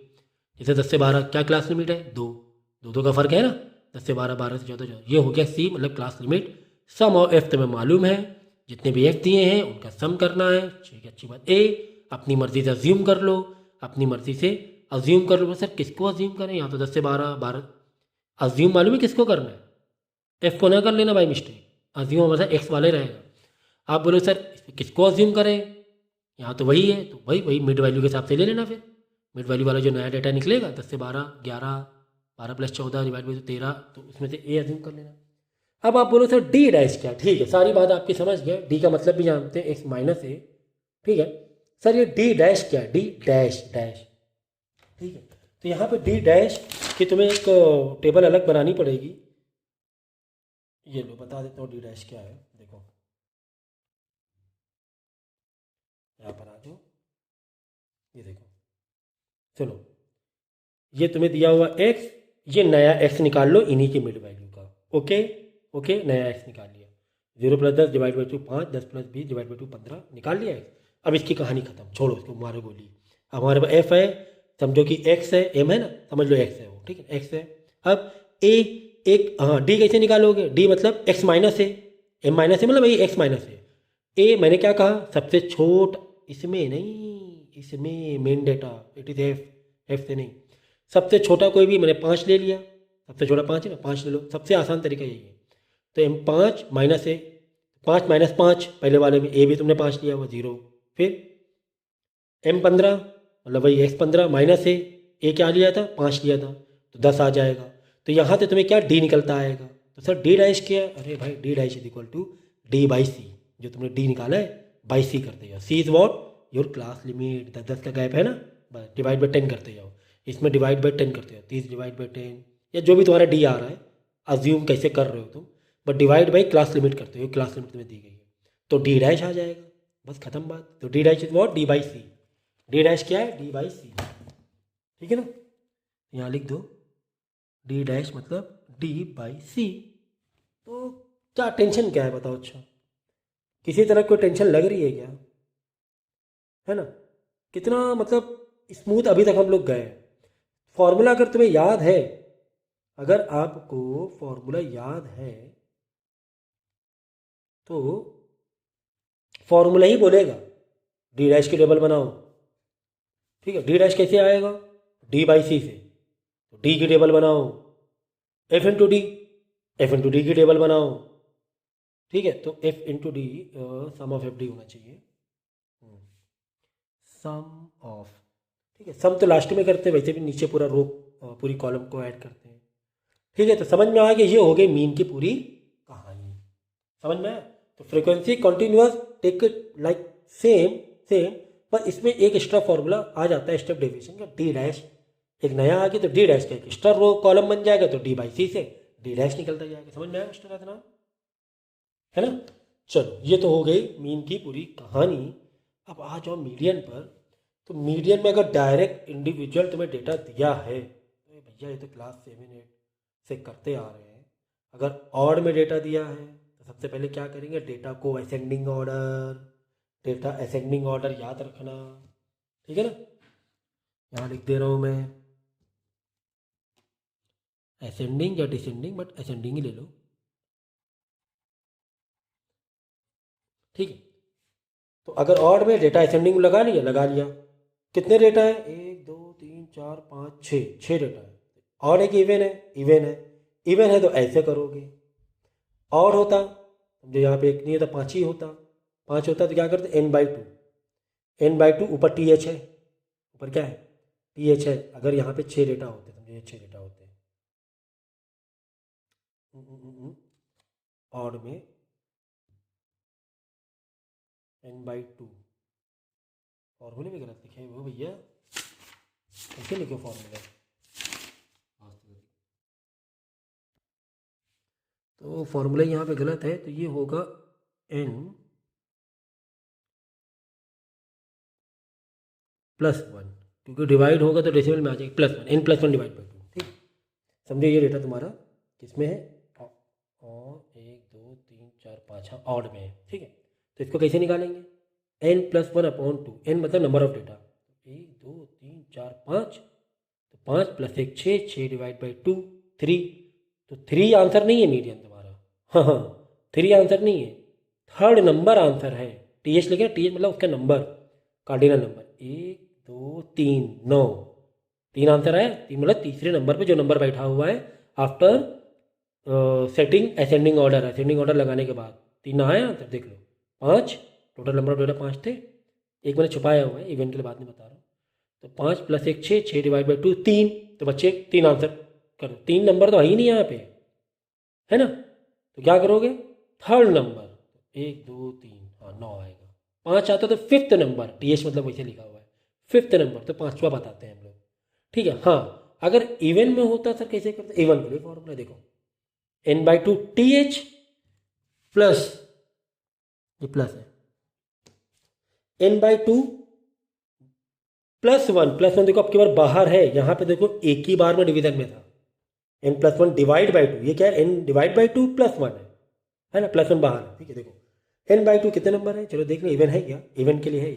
जैसे 10 से 12 क्या क्लास लिमिट है? 2 का फर्क है ना, 10 से 12, 12 से 14, ये हो गया सी मतलब class limit. Sum of F तुम्हें मालूम है, जितने भी एफ दिए हैं उनका सम करना है, ठीक है, अच्छी बात। ए अपनी मर्जी से अज्यूम कर लो, अपनी मर्जी से अज्यूम कर लो। सर किसको अज्यूम करें? यहाँ तो 10 से 12 अज्यूम मालूम है किसको करना है, एफ को ना कर लेना बाई मिस्टेक, अज्यूम हमेशा एक्स वाले रहेगा। आप बोलो सर किसको अज्यूम करें, यहाँ तो वही है, तो वही मिड वैल्यू के हिसाब से ले लेना। फिर मिड वैल्यू वाला जो नया डेटा निकलेगा 10 से 12, 11, 12 प्लस 14 डिवाइड बाई 13, तो उसमें से ए अज्यूम कर लेना। अब आप बोलो सर डी डैश क्या? ठीक है, सारी बात आपकी समझ गया, डी का मतलब भी जानते हैं, एक्स माइनस ए, ठीक है। सर ये डी डैश क्या? डी डैश डैश, ठीक है। तो यहाँ पे डी डैश की तुम्हें एक टेबल अलग बनानी पड़ेगी, ये लो बता देता हूँ डी डैश क्या है। देखो यहाँ पर आ जाओ, ये देखो, सुनो, ये तुम्हें दिया हुआ x, ये नया x निकाल लो इन्हीं के मिड वैल्यू का। ओके ओके, नया x निकाल लिया। 0 + 10 डिवाइड बाई 2 5, 10 + 20 डिवाइड बाई 2 15, निकाल लिया x। अब इसकी कहानी खत्म, छोड़ो इसको, मारो गोली। अब हमारे पास f है, समझो कि x है, m है ना, समझ लो x है वो, ठीक है, x है। अब a एक, हाँ, d कैसे निकालोगे? d मतलब x माइनस है, m माइनस है मतलब ये x माइनस है। a मैंने क्या कहा, सबसे छोट, इसमें नहीं, इसमें main data, it is f से नहीं, सबसे छोटा कोई भी, मैंने 5 ले लिया, सबसे छोटा 5 है ना, 5 ले लो, सबसे आसान तरीका यही है। तो m5 माइनस है, 5 माइनस 5 पहले वाले में, a भी तुमने 5 लिया, वो 0, फिर m15 मतलब वही x15 माइनस है, a क्या लिया था, 5 लिया था, तो 10 आ जाएगा। तो यहाँ से तुम्हें क्या d निकलता आएगा, तो सर d डैश क्या है, अरे भाई d dash is equal to d/c, जो तुमने d निकाला है बाई c करते जाओ। c is what, your class limit, 10 का गैप है ना, बस डिवाइड बाई 10 करते जाओ, इसमें डिवाइड बाई 10 करते जाओ, 30 डिवाइड बाई 10, या जो भी तुम्हारा d आ रहा है, अज्यूम कैसे कर रहे हो तुम, but divide by class limit करते हो, क्लास लिमिट तुम्हें दी गई है, तो d डैश आ जाएगा, बस खत्म बात। तो d dash is what, d/c, d dash क्या है, d/c, ठीक है ना, यहाँ लिख दो d डैश मतलब d/c। तो क्या टेंशन क्या है बताओ, अच्छा किसी तरह कोई टेंशन लग रही है क्या, है ना, कितना मतलब स्मूथ अभी तक हम लोग गए। फॉर्मूला अगर तुम्हें याद है, अगर आपको फॉर्मूला याद है तो फॉर्मूला ही बोलेगा, डी डैश की टेबल बनाओ, ठीक है, डी डैश कैसे आएगा, d/c से, तो डी की टेबल बनाओ, f into D, F into D की टेबल बनाओ, ठीक है, तो f into D, sum of f d होना चाहिए, सम ऑफ, ठीक है, सम तो लास्ट में करते हैं, वैसे भी नीचे पूरा रो, पूरी कॉलम को ऐड करते हैं, ठीक है। तो समझ में आ गया, ये हो गई मीन की पूरी कहानी, समझ में आया। तो frequency continuous, take it like same same, पर इसमें एक एक्स्ट्रा फॉर्मूला आ जाता है स्टेप डेविएशन का, डी डैश, एक नया आ गया तो डी डैश का एक एक्स्ट्रा रो कॉलम बन जाएगा, तो d/c से डी डैश निकलता जाएगा। समझ में आया मिस्टर रत्ना, है ना। चलो ये तो हो गई मीन की पूरी कहानी। अब आ जाओ मीडियन पर। तो मीडियन में अगर डायरेक्ट इंडिविजुअल तुम्हें डेटा दिया है, तो भैया ये तो क्लास 7 8 से करते आ रहे हैं। अगर ऑड में डेटा दिया है तो सबसे पहले क्या करेंगे, डेटा को ascending order, data ascending order याद रखना, ठीक है ना, यहाँ लिख दे रहा हूँ मैं, असेंडिंग या डिसेंडिंग, बट असेंडिंग ही ले लो, ठीक है। तो अगर ऑड में डेटा असेंडिंग लगा लिया, कितने डेटा है, 1 2 3 4 5 6 डेटा है। ऑड है कि इवन है, इवन है तो ऐसे करोगे, और होता जो यहाँ पे एक नहीं होता, 5 ही होता, 5 होता तो क्या करते, n/2, n/2 ऊपर टी एच है, ऊपर क्या है, टी एच है। अगर यहाँ पे 6 डेटा होते, समझो ये 6 डेटा होते ऑड में n/2, फॉर्मूले भी गलत लिखे वो भैया, कैसे लिखे फॉर्मूले, तो फॉर्मूला यहाँ पे गलत है, तो ये होगा n+1, क्योंकि डिवाइड होगा तो डेसिमल में आ जाएगा, +1, n+1 डिवाइड बाई 2, ठीक। समझो ये डेटा तुम्हारा किसमें है, और 1 2 3 4 5, हाँ ऑड में है, ठीक है। तो इसको कैसे निकालेंगे, n+1/2, n मतलब नंबर ऑफ डेटा, 1 2 3 4 5, तो 5 + 1 6 डिवाइड बाई 2 3, तो 3 आंसर नहीं है मीडियन तुम्हारा, हाँ हाँ 3 आंसर नहीं है, थर्ड नंबर आंसर है। टी एच लिखे, टी एच मतलब उसका नंबर, कार्डिनल नंबर, 1 2 3 9, 3 आंसर है, 3 मतलब तीसरे नंबर पे जो नंबर बैठा हुआ है आफ्टर सेटिंग असेंडिंग ऑर्डर लगाने के बाद 3 आया आंसर, देख लो 5, टोटल नंबर ऑफ डेटा 5 थे, एक मैंने छुपाया हुआ है इवेंट के लिए बाद में बता रहा हूँ। तो 5 + 1 6 डिवाइड बाई 2 3, तो बच्चे 3 आंसर करो, 3 नंबर तो है ही नहीं यहाँ पे, है ना, तो क्या करोगे, थर्ड नंबर, 1 2 3, हाँ 9 आएगा, 5 आता तो फिफ्थ नंबर, टी एच मतलब वैसे लिखा हुआ है, फिफ्थ नंबर, तो 5वां बताते हैं हम लोग, ठीक है। हाँ अगर इवन में होता सर कैसे करते, इवन के लिए फॉर्मूला देखो, n/2 टी एच प्लस, ये प्लस है, n/2 +1 देखो आपकी बार बाहर है, यहाँ पे देखो एक ही बार में डिवीजन में था, n+1 डिवाइड बाई 2, ये क्या है, n डिवाइड बाई 2 +1 है ना, +1 बाहर है, ठीक है। देखो n/2 कितने नंबर है, चलो देख लो इवन है क्या, इवन के लिए है ये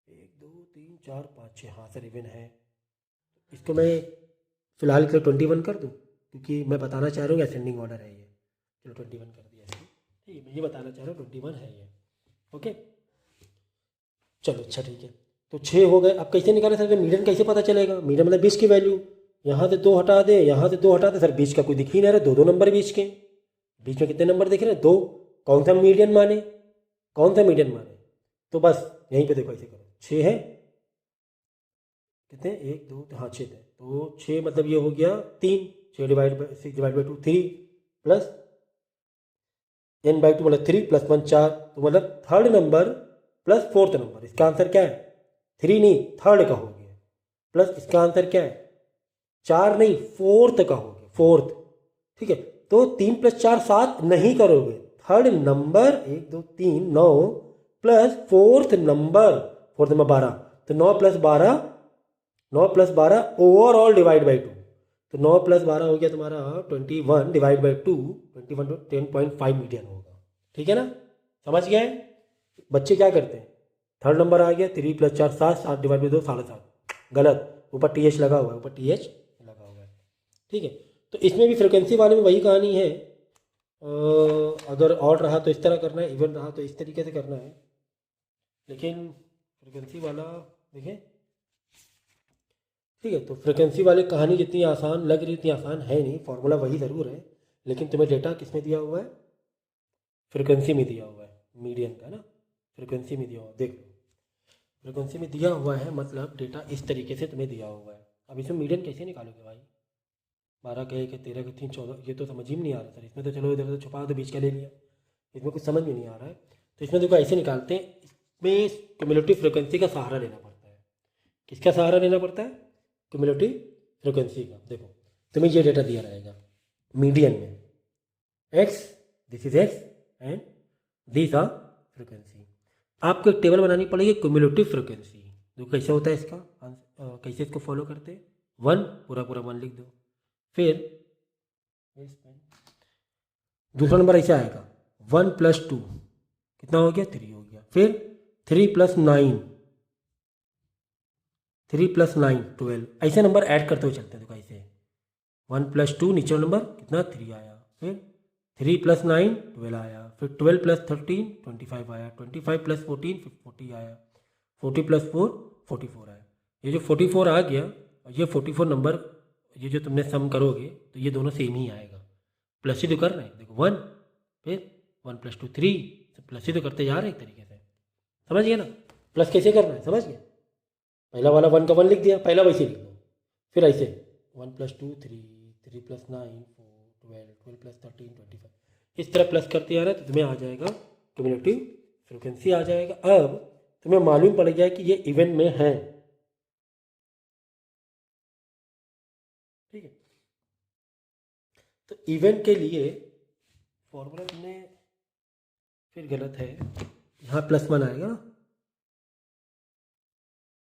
1 2 3 4 5 6, हाँ सर इवन है। इसको मैं फिलहाल के 21 कर दूँ, क्योंकि मैं बताना चाह रहा हूँ असेंडिंग ऑर्डर है ये, चलो 21 कर दिया इसको, ठीक है, मैं ये बताना चाह रहा हूँ 21 है ये, ओके। चलो अच्छा ठीक है, तो 6 हो गए। अब कैसे निकाले सर, मीडियन कैसे पता चलेगा, मीडियन मतलब बीच की वैल्यू, यहाँ से 2 हटा दे, यहाँ से 2 हटा दे, सर बीच का कोई दिख ही नहीं रहा, दो नंबर बीच के, बीच में कितने नंबर दिख रहे हैं, 2, कौन सा मीडियन माने, कौन सा मीडियन माने, तो बस यहीं पे देखो ऐसे करो, 6 है, कितने 1 2, हाँ 6 थे, तो 6 मतलब ये हो गया 3, 6 divide by 6 divide by 2 3 plus n/2 मतलब 3 +1 4, तो मतलब third number plus fourth number, इसका आंसर क्या है, 3 नहीं थर्ड का हो गया, प्लस इसका आंसर क्या है, 4 नहीं फोर्थ का हो गया, फोर्थ, ठीक है। तो 3 + 4 7 नहीं करोगे, third number 1 2 3 9 plus fourth number 12, तो 9 + 12 ओवरऑल डिवाइड बाई 2, तो 9 + 12 हो गया तुम्हारा 21 डिवाइड बाई 2, 21 तो 10.5 मीडियन होगा, ठीक है ना, समझ गए। बच्चे क्या करते हैं, थर्ड नंबर आ गया 3 + 4 7, 7 डिवाइड बाई 2 7.5, गलत, ऊपर TH लगा हुआ है, ऊपर TH लगा हुआ है, ठीक है। तो इसमें भी फ्रिक्वेंसी वाले में वही कहानी है, अगर ऑड रहा तो इस तरह करना है, इवन रहा तो इस तरीके से करना है, लेकिन फ्रिक्वेंसी वाला देखें, ठीक है। तो फ्रिक्वेंसी वाली कहानी जितनी आसान लग रही उतनी आसान है नहीं, फॉर्मूला वही ज़रूर है, लेकिन तुम्हें डेटा किस में दिया हुआ है, फ्रिक्वेंसी में दिया हुआ है, मीडियन का ना, फ्रिक्वेंसी में दिया हुआ, देख लो फ्रिक्वेंसी में दिया हुआ है, मतलब डेटा इस तरीके से तुम्हें दिया हुआ है। अब इसमें मीडियन कैसे निकालोगे भाई, 12 के 1 13 के 3 14, ये तो समझ ही में नहीं आ रहा सर, इसमें तो चलो इधर उधर छुपा दो, बीच का ले लिया, इसमें कुछ समझ में नहीं आ रहा है। तो इसमें देखो ऐसे निकालते हैं, इसमें क्यूमुलेटिव फ्रिक्वेंसी का सहारा लेना पड़ता है, किसका सहारा लेना पड़ता है, क्यूमुलेटिव फ्रिक्वेंसी का। देखो तुम्हें ये डेटा दिया रहेगा मीडियन में, X, this is X and this are frequency, आपको एक टेबल बनानी पड़ेगी क्यूमुलेटिव फ्रिक्वेंसी। जो कैसे होता है इसका कैसे इसको फॉलो करते हैं, 1 पूरा पूरा 1 लिख दो, फिर दूसरा नंबर ऐसे आएगा 1 + 2 कितना हो गया, 3 हो गया, फिर 3 + 9 12, ऐसे नंबर ऐड करते हुए चलते हैं, देखो ऐसे 1 + 2 नीचे नंबर कितना 3 आया, फिर 3 + 9 12 आया, फिर 12 + 13 25 आया, 25 + 14 40 आया, 40 + 4 44 आया। ये जो 44 आ गया और ये 44 नंबर, ये जो तुमने सम करोगे तो ये दोनों सेम ही आएगा, प्लस ही तो कर रहे हैं, देखो 1 फिर 1 + 2 3, प्लस ही तो करते जा रहे हैं एक तरीके से, समझ गए ना, प्लस कैसे करना है समझ गए, पहला वाला 1 का 1 लिख दिया, पहला वैसे लिख दो, फिर ऐसे 1 + 2 3 3 + 9 4 12 12 + 13 25, इस तरह प्लस करते आ रहा है, तो तुम्हें आ जाएगा क्यूमुलेटिव फ्रिक्वेंसी आ जाएगा। अब तुम्हें मालूम पड़ गया कि ये इवन में है, ठीक है। तो इवन के लिए फॉर्मूला तुमने फिर गलत है, यहाँ +1 आएगा,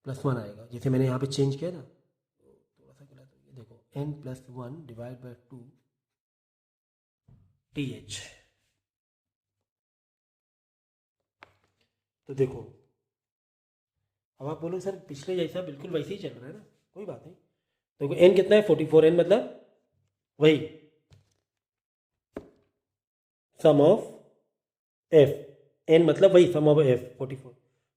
+1 आएगा, जैसे मैंने यहाँ पे चेंज किया ना, थोड़ा सा गलत हो गया, देखो n+1 डिवाइड बाई 2 TH, तो देखो अब आप बोलो सर पिछले जैसा बिल्कुल वैसे ही चल रहा है ना, कोई बात नहीं, देखो n कितना है 44, n मतलब वही सम ऑफ f, n मतलब वही सम ऑफ f 44,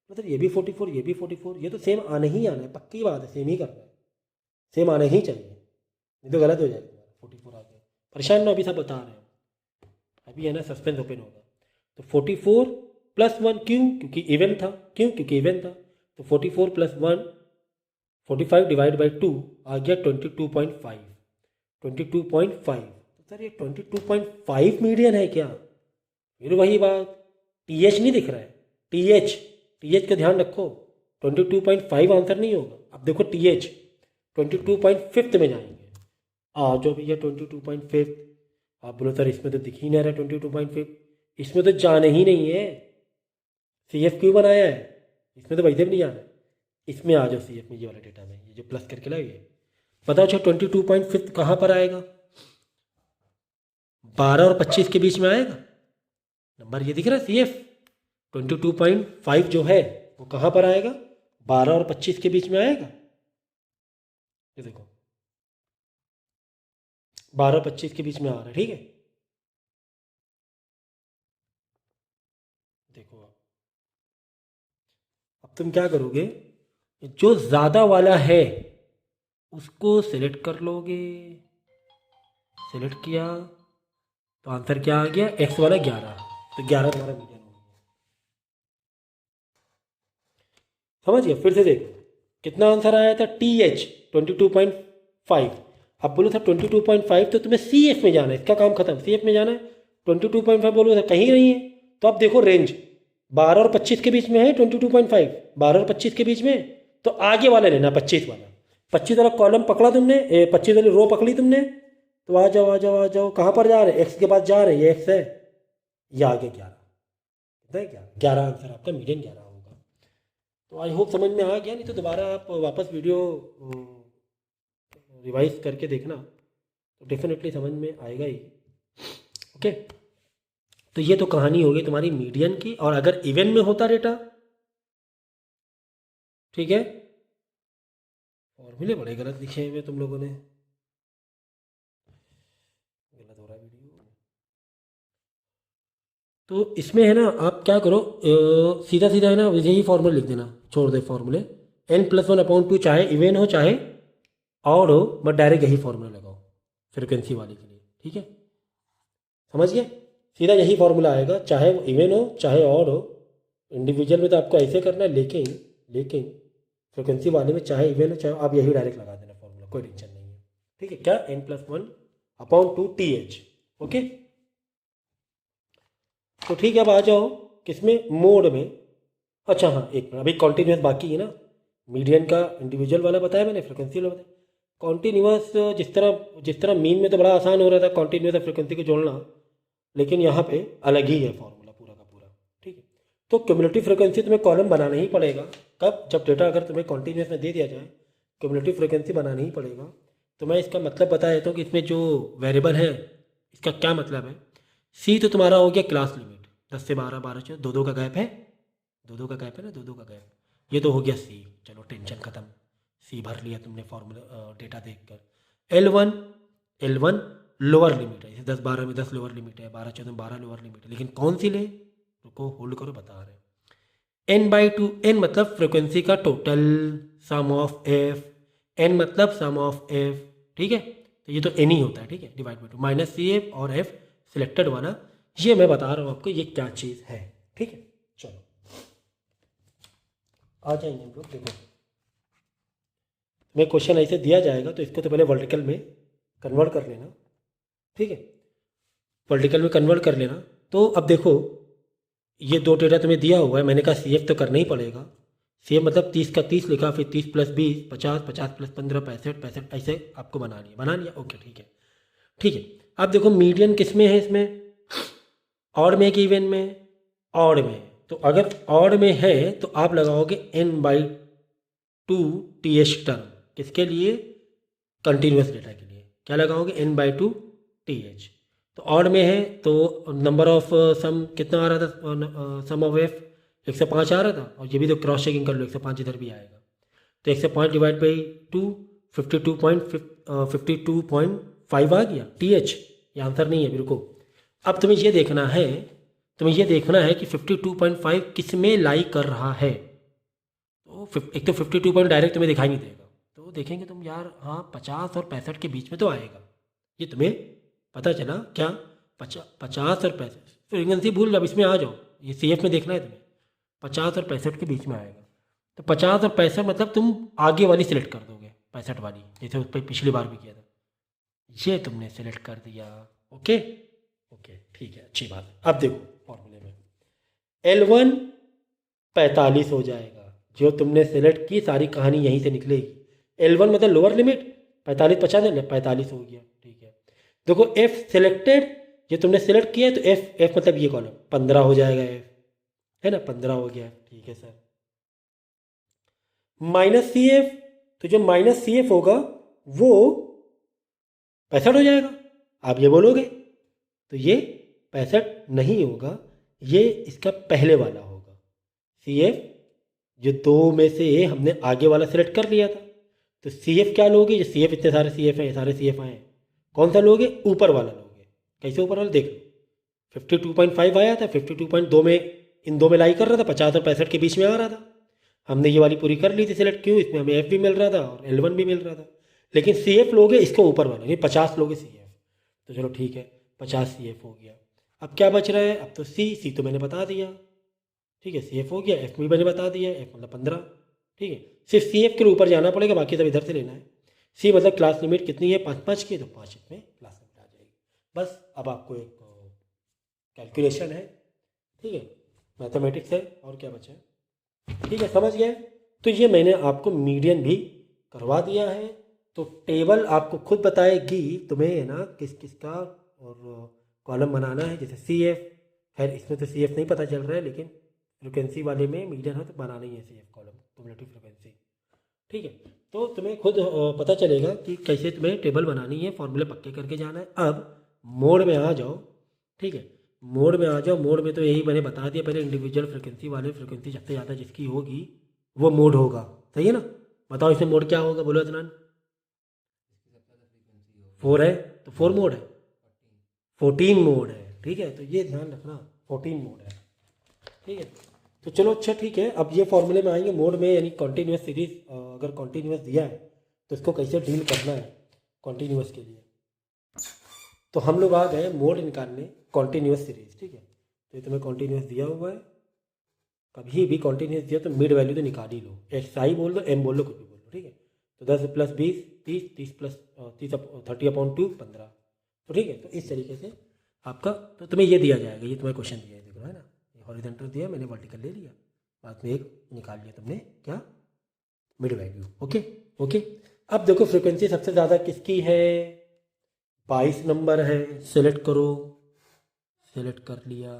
मतलब ये भी 44 ये भी 44, ये तो सेम आने ही आना है, पक्की बात है, सेम ही करना है, सेम आना ही चाहिए, नहीं तो गलत हो जाएगा, 44 आ गया, परेशान ना, अभी सब बता रहे हैं, अभी है ना सस्पेंस ओपन होगा। तो 44 + 1 क्यों, क्योंकि इवन था, क्यों क्योंकि इवन था, तो 44 + 1 45 डिवाइड बाई 2 आ गया 22.5, 22.5, तो सर ये 22.5 मीडियन है क्या, फिर वही बात, TH नहीं दिख रहा है, TH का ध्यान रखो, 22.5 आंसर नहीं होगा। अब देखो TH 22.5 में जाएंगे, आ जाओ भैया 22.5, आप बोलो सर इसमें तो दिख ही नहीं रहा 22.5, इसमें तो जाने ही नहीं है, CF क्यों बनाया है, इसमें तो वैसे भी नहीं आना है। इसमें आ जाओ CF में, ये वाला डेटा में, ये जो प्लस करके लाए ये बताओ। अच्छा 22.5 कहाँ पर आएगा? 12 और 25 के बीच में आएगा। नंबर ये दिख रहा है CF 22.5 जो है वो कहाँ पर आएगा? 12 और 25 के बीच में आएगा। ये देखो 12 और 25 के बीच में आ रहा है, ठीक है। देखो अब तुम क्या करोगे, जो ज़्यादा वाला है उसको सिलेक्ट कर लोगे। सिलेक्ट किया तो आंसर क्या आ गया? एक्स वाला 11, तो 11 तुम्हारा मीडियन हो गया। समझ गया? फिर से देखो कितना आंसर आया था? TH 22.5। अब बोलो था 22.5 तो तुम्हें CF में जाना है, इसका काम खत्म, CF में जाना है। 22.5 बोलो था कहीं नहीं है, तो अब देखो रेंज 12 और 25 के बीच में है 22.5, 12 और 25 के बीच में, तो आगे वाला लेना 25 वाला। 25 वाला कॉलम पकड़ा तुमने, 25 वाली रो पकड़ी तुमने, तो आ जाओ आ जाओ आ जाओ। कहाँ पर जा रहे हैं? एक्स के पास जा रहे हैं, ये एक्स है, ये आगे 11, कितना है? 11 आंसर आपका मीडियन 11 होगा। तो आई होप समझ में आ गया, नहीं तो दोबारा आप वापस वीडियो रिवाइज करके देखना तो डेफिनेटली समझ में आएगा ही। ओके, तो ये तो कहानी होगी तुम्हारी मीडियन की। और अगर इवन में होता डेटा, ठीक है, फॉर्मूले बड़े गलत लिखे हुए तुम लोगों ने, गलत हो रहा है वीडियो। तो इसमें है ना, आप क्या करो, सीधा सीधा है ना यही फॉर्मूला लिख देना, छोड़ दे फॉर्मूले। n+1/2 चाहे इवन हो चाहे ऑड हो, बट डायरेक्ट यही फॉर्मूला लगाओ फ्रिक्वेंसी वाले के लिए, ठीक है। समझ गए? सीधा यही फॉर्मूला आएगा, चाहे वो इवन हो चाहे ऑड हो। इंडिविजुअल में तो आपको ऐसे करना है, लेकिन लेकिन फ्रिक्वेंसी वाले में चाहे इवन हो चाहे, आप यही डायरेक्ट लगा देना फॉर्मूला, कोई टेंशन नहीं है, ठीक है। क्या? n+1/2 TH। ओके, तो ठीक है, अब आ जाओ किसमें? मोड में। अच्छा हाँ, एक मिनट, अभी कॉन्टीन्यूस बाकी है ना। मीडियन का इंडिविजुअल वाला बताया मैंने, फ्रिक्वेंसी वाला बताया। कॉन्टीन्यूस जिस तरह मीन में तो बड़ा आसान हो रहा था कॉन्टीन्यूस और फ्रिक्वेंसी को जोड़ना, लेकिन यहाँ पे अलग ही है फॉर्मूला पूरा का पूरा, ठीक है। तो क्यूमुलेटिव फ्रिक्वेंसी तुम्हें कॉलम बनाना ही पड़ेगा। कब? जब डेटा अगर तुम्हें कॉन्टीन्यूस में दे दिया जाए, क्यूमुलेटिव फ्रिक्वेंसी बनाना ही पड़ेगा। तो मैं इसका मतलब बता देता हूँ कि इसमें जो वेरिएबल है इसका क्या मतलब है। C तो तुम्हारा हो गया क्लास लिमिट, 10 से 12, 12 से 2 2 का गैप है, 2 2 का गैप है ना, 2 2 का गैप, ये तो हो गया C। चलो टेंशन ख़त्म, C भर लिया तुमने फॉर्मूला डेटा देखकर। L1 लोअर लिमिट है, जैसे 10 12 में 10 लोअर लिमिट है, 12 14 में 12 लोअर लिमिट है, लेकिन कौन सी ले? रुको होल्ड करो, बता रहे हैं। n/2, n मतलब फ्रिक्वेंसी का total, sum of f, n मतलब सम ऑफ f, ठीक है। तो ये तो n ही होता है, ठीक है, डिवाइड बाई 2 माइनस CF और f सिलेक्टेड वाला, ये मैं बता रहा हूँ आपको ये क्या चीज़ है, ठीक है। चलो आ जाएंगे हम लोग, देखो मैं क्वेश्चन ऐसे दिया जाएगा तो इसको तो पहले वर्टिकल में कन्वर्ट कर लेना, ठीक है, वर्टिकल में कन्वर्ट कर लेना। तो अब देखो ये दो डेटा तुम्हें दिया हुआ है, मैंने कहा CF तो करना ही पड़ेगा। CF मतलब 30 का 30 लिखा, फिर 30 + 20 50, 50 + 15 65, 65 ऐसे आपको बना लिया, ओके ठीक है, ठीक है। अब देखो मीडियन किस में है? इसमें ऑड में कि इवन में? ऑड में। तो अगर ऑड में है तो आप लगाओगे n/2 TH टर्म, किसके लिए? कंटिन्यूस डेटा के लिए। क्या लगाओगे? n/2 TH। तो ऑड में है तो नंबर ऑफ सम कितना आ रहा था? सम ऑफ f 105 आ रहा था, और ये भी तो क्रॉस चेकिंग कर लो, 105 इधर भी आएगा, तो 105 डिवाइड बाई 2 52.5 आ गया TH। ये आंसर नहीं है, बिल्कुल। अब तुम्हें ये देखना है, कि 52.5 किस में लाई कर रहा है। तो एक तो 52 डायरेक्ट तुम्हें दिखाई नहीं देगा, तो देखेंगे तुम यार, हाँ 50 और 65 के बीच में तो आएगा, ये तुम्हें पता चला क्या? 50 और 65 फ्रीक्वेंसी भूल, जब इसमें आ जाओ, ये CF में देखना है तुम्हें, 50 और 65 के बीच में आएगा। तो 50 और 65 मतलब तुम आगे वाली सिलेक्ट कर दोगे, 65 वाली, जैसे उस पर पिछली बार भी किया था, ये तुमने सेलेक्ट कर दिया। ओके ओके, ठीक है, अच्छी बात। अब देखो फॉर्मूले में L1 45 हो जाएगा, जो तुमने सेलेक्ट की सारी कहानी यहीं से निकलेगी। L1 मतलब लोअर लिमिट, 45 50 है, 45 हो गया, ठीक है। देखो F सिलेक्टेड, ये तुमने सेलेक्ट किया है, तो F मतलब ये कॉलम 15 हो जाएगा, F है ना, 15 हो गया, ठीक है सर। माइनस सी एफ, तो जो माइनस सी एफ होगा वो 65 हो जाएगा। आप ये बोलोगे तो ये 65 नहीं होगा, ये इसका पहले वाला होगा। सी एफ जो दो में से हमने आगे वाला सेलेक्ट कर लिया था, तो सी एफ क्या लोगे, जो सी एफ इतने सारे सी एफ हैं, सारे सी एफ आए हैं, कौन सा लोगे, ऊपर वाला लोगे। कैसे ऊपर वाला, देख लो 52.5 आया था, 52.2 में इन दो में लाई कर रहा था, 50 और 65 के बीच में आ रहा था। हमने ये वाली पूरी कर ली थी सिलेक्ट, क्यों, इसमें हमें एफ भी मिल रहा था और L1 भी मिल रहा था। लेकिन सी एफ लोगे इसको ऊपर वाला, ये 50 लोगे सी एफ, तो चलो ठीक है 50 सी एफ हो गया। अब क्या बच रहा है, अब तो सी तो मैंने बता दिया, ठीक है, सी एफ हो गया, एफ भी मैंने बता दिया, एफ मतलब 15, ठीक है। सिर्फ सी एफ के ऊपर जाना पड़ेगा, बाकी सब इधर से लेना है। सी मतलब क्लास लिमिट कितनी है, 5 की, तो 5 इसमें क्लास लिमिट आ जाएगी। बस अब आपको एक कैलकुलेशन है, ठीक है, मैथमेटिक्स है, और क्या बचा है, ठीक है, समझ गए। तो ये मैंने आपको मीडियन भी करवा दिया है, तो टेबल आपको खुद बताएगी तुम्हें है ना किस किस का और कॉलम बनाना है। जैसे सी एफ, खैर इसमें तो सी एफ नहीं पता चल रहा है, लेकिन फ्रिक्वेंसी वाले में मीडियन है तो बनाना ही है C F column, cumulative frequency, ठीक है। तो तुम्हें खुद पता चलेगा कि कैसे तुम्हें टेबल बनानी है, फॉर्मूले पक्के करके जाना है। अब मोड में आ जाओ, ठीक है, मोड में आ जाओ। मोड में तो यही मैंने बता दिया पहले, इंडिविजुअल फ्रिक्वेंसी वाले, फ्रिक्वेंसी सबसे ज़्यादा जिसकी होगी वो मोड होगा, सही है ना। बताओ इसमें मोड क्या होगा, बोलो अदनान। 4 है तो 4 मोड है, 14 मोड है, ठीक है, तो ये ध्यान रखना 14 मोड है, ठीक है। तो चलो अच्छा ठीक है, अब ये फॉर्मूले में आएंगे मोड में, यानी कॉन्टीन्यूस सीरीज अगर कॉन्टीन्यूस दिया है तो इसको कैसे डील करना है कॉन्टीन्यूस के लिए। तो हम लोग आ गए मोड निकालने कॉन्टीन्यूस सीरीज, ठीक है। तो ये तुम्हें कॉन्टीन्यूस दिया हुआ है, कभी भी कॉन्टीन्यूस दिया तो मिड वैल्यू तो निकाल ही लो, एक्स आई बोल दो, एम बोल लो, कुछ भी बोल लो, ठीक है। तो 10 प्लस 20 30, 30 प्लस 30/2 15, तो ठीक है। तो इस तरीके से आपका, तो तुम्हें ये दिया जाएगा, ये तुम्हें क्वेश्चन दिया है, देखो है ना, ये हॉरिजॉन्टल दिया, मैंने वर्टिकल ले लिया, बाद में एक निकाल लिया तुमने क्या, मिड वैल्यू, ओके ओके। अब देखो फ्रिक्वेंसी सबसे ज़्यादा किसकी है, 22 नंबर है, सेलेक्ट करो, सेलेक्ट कर लिया,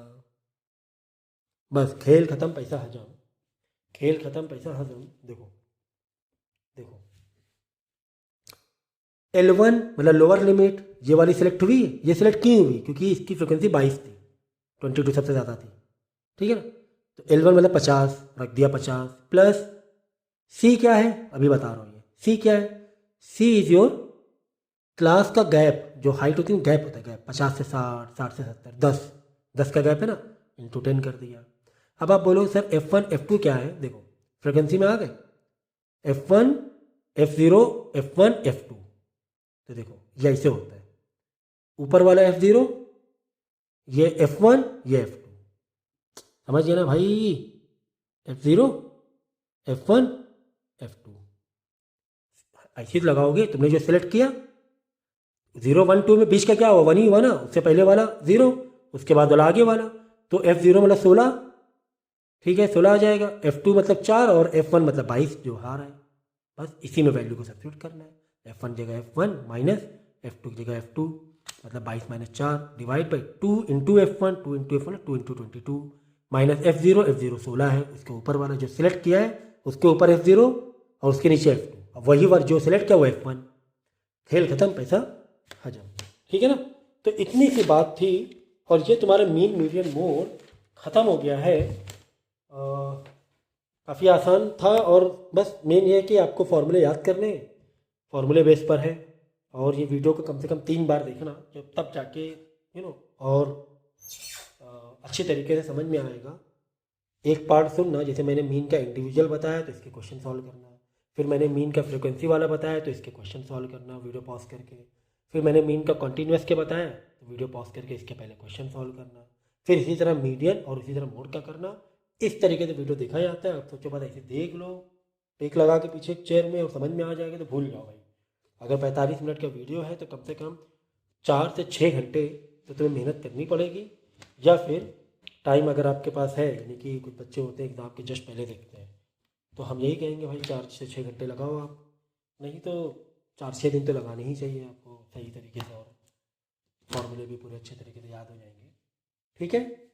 बस खेल खत्म, पैसा हजम, खेल खत्म पैसा हजम। देखो देखो L1 मतलब लोअर लिमिट ये वाली सिलेक्ट हुई, ये सिलेक्ट क्यों हुई, क्योंकि इसकी फ्रिक्वेंसी 22 थी, 22 सबसे ज़्यादा थी, ठीक है ना। तो L1 मतलब 50 रख दिया, 50 प्लस सी क्या है, अभी बता रहा हूँ, ये सी क्या है, सी इज योर क्लास का गैप, जो हाइट होती है गैप होता है, गैप 50 से 60, 60 से 70, 10 का गैप है ना, इंटू 10 कर दिया। अब आप बोलो सर F1 F2 क्या है, देखो फ्रिक्वेंसी में आ गए, F1 F0 F1 F2, तो देखो ये ऐसे होता है, ऊपर वाला F0, ये F1, ये F2, समझ गए ना भाई, F0 F1 F2, ऐसे लगाओगे, तुमने जो सेलेक्ट किया 0 1 2 में बीच का क्या हुआ, 1 ही हुआ ना, उससे पहले वाला 0, उसके बाद वाला आगे वाला, तो F0 मतलब 16, ठीक है 16 आ जाएगा, F2 मतलब 4 और F1 मतलब 22 जो हार है, बस इसी में वैल्यू को सब्स्टिट्यूट करना है, F1 जगह F1 माइनस F2 जगह F2, मतलब 22 minus 4 divide by 2 into F1, 2 into F1 2 into 22 minus F0, F0 16 है, उसके ऊपर वाला जो सिलेक्ट किया है उसके ऊपर F0 और उसके नीचे F2, अब वही वाला जो सिलेक्ट किया वो F1, खेल खत्म पैसा हजम, ठीक है ना। तो इतनी सी बात थी, और ये तुम्हारा मीन मीडियन मोड ख़त्म हो गया है। काफ़ी आसान था, और बस मेन ये है कि आपको फॉर्मूले याद करने, फॉर्मूले बेस पर है, और ये वीडियो को कम से कम 3 बार देखना, जब तब जाके और अच्छे तरीके से समझ में आएगा। एक पार्ट सुनना, जैसे मैंने मीन का इंडिविजुअल बताया तो इसके क्वेश्चन सॉल्व करना है, फिर मैंने मीन का फ्रिक्वेंसी वाला बताया तो इसके क्वेश्चन सॉल्व करना वीडियो पॉज करके, फिर मैंने मीन का कॉन्टीन्यूस के बताया तो वीडियो पॉज करके इसके पहले क्वेश्चन सॉल्व करना, फिर इसी तरह मीडियन और इसी तरह मोड का करना। इस तरीके से वीडियो देखा जाता है। अब सोचो बाद ऐसे देख लो, टेक लगा के पीछे एक चेयर में, और समझ में आ जाएगा तो भूल जाओ भाई। अगर 45 मिनट का वीडियो है तो कम से कम 4 से 6 घंटे तो तुम्हें मेहनत करनी पड़ेगी, या फिर टाइम अगर आपके पास है, यानी कि कुछ बच्चे होते हैं एग्ज़ाम के जस्ट पहले देखते हैं, तो हम यही कहेंगे भाई 4 से 6 घंटे लगाओ आप, नहीं तो 4-6 दिन तो लगाने ही चाहिए आपको सही तरीके से, और फॉर्मूले भी पूरे अच्छे तरीके से याद हो जाएंगे, ठीक है।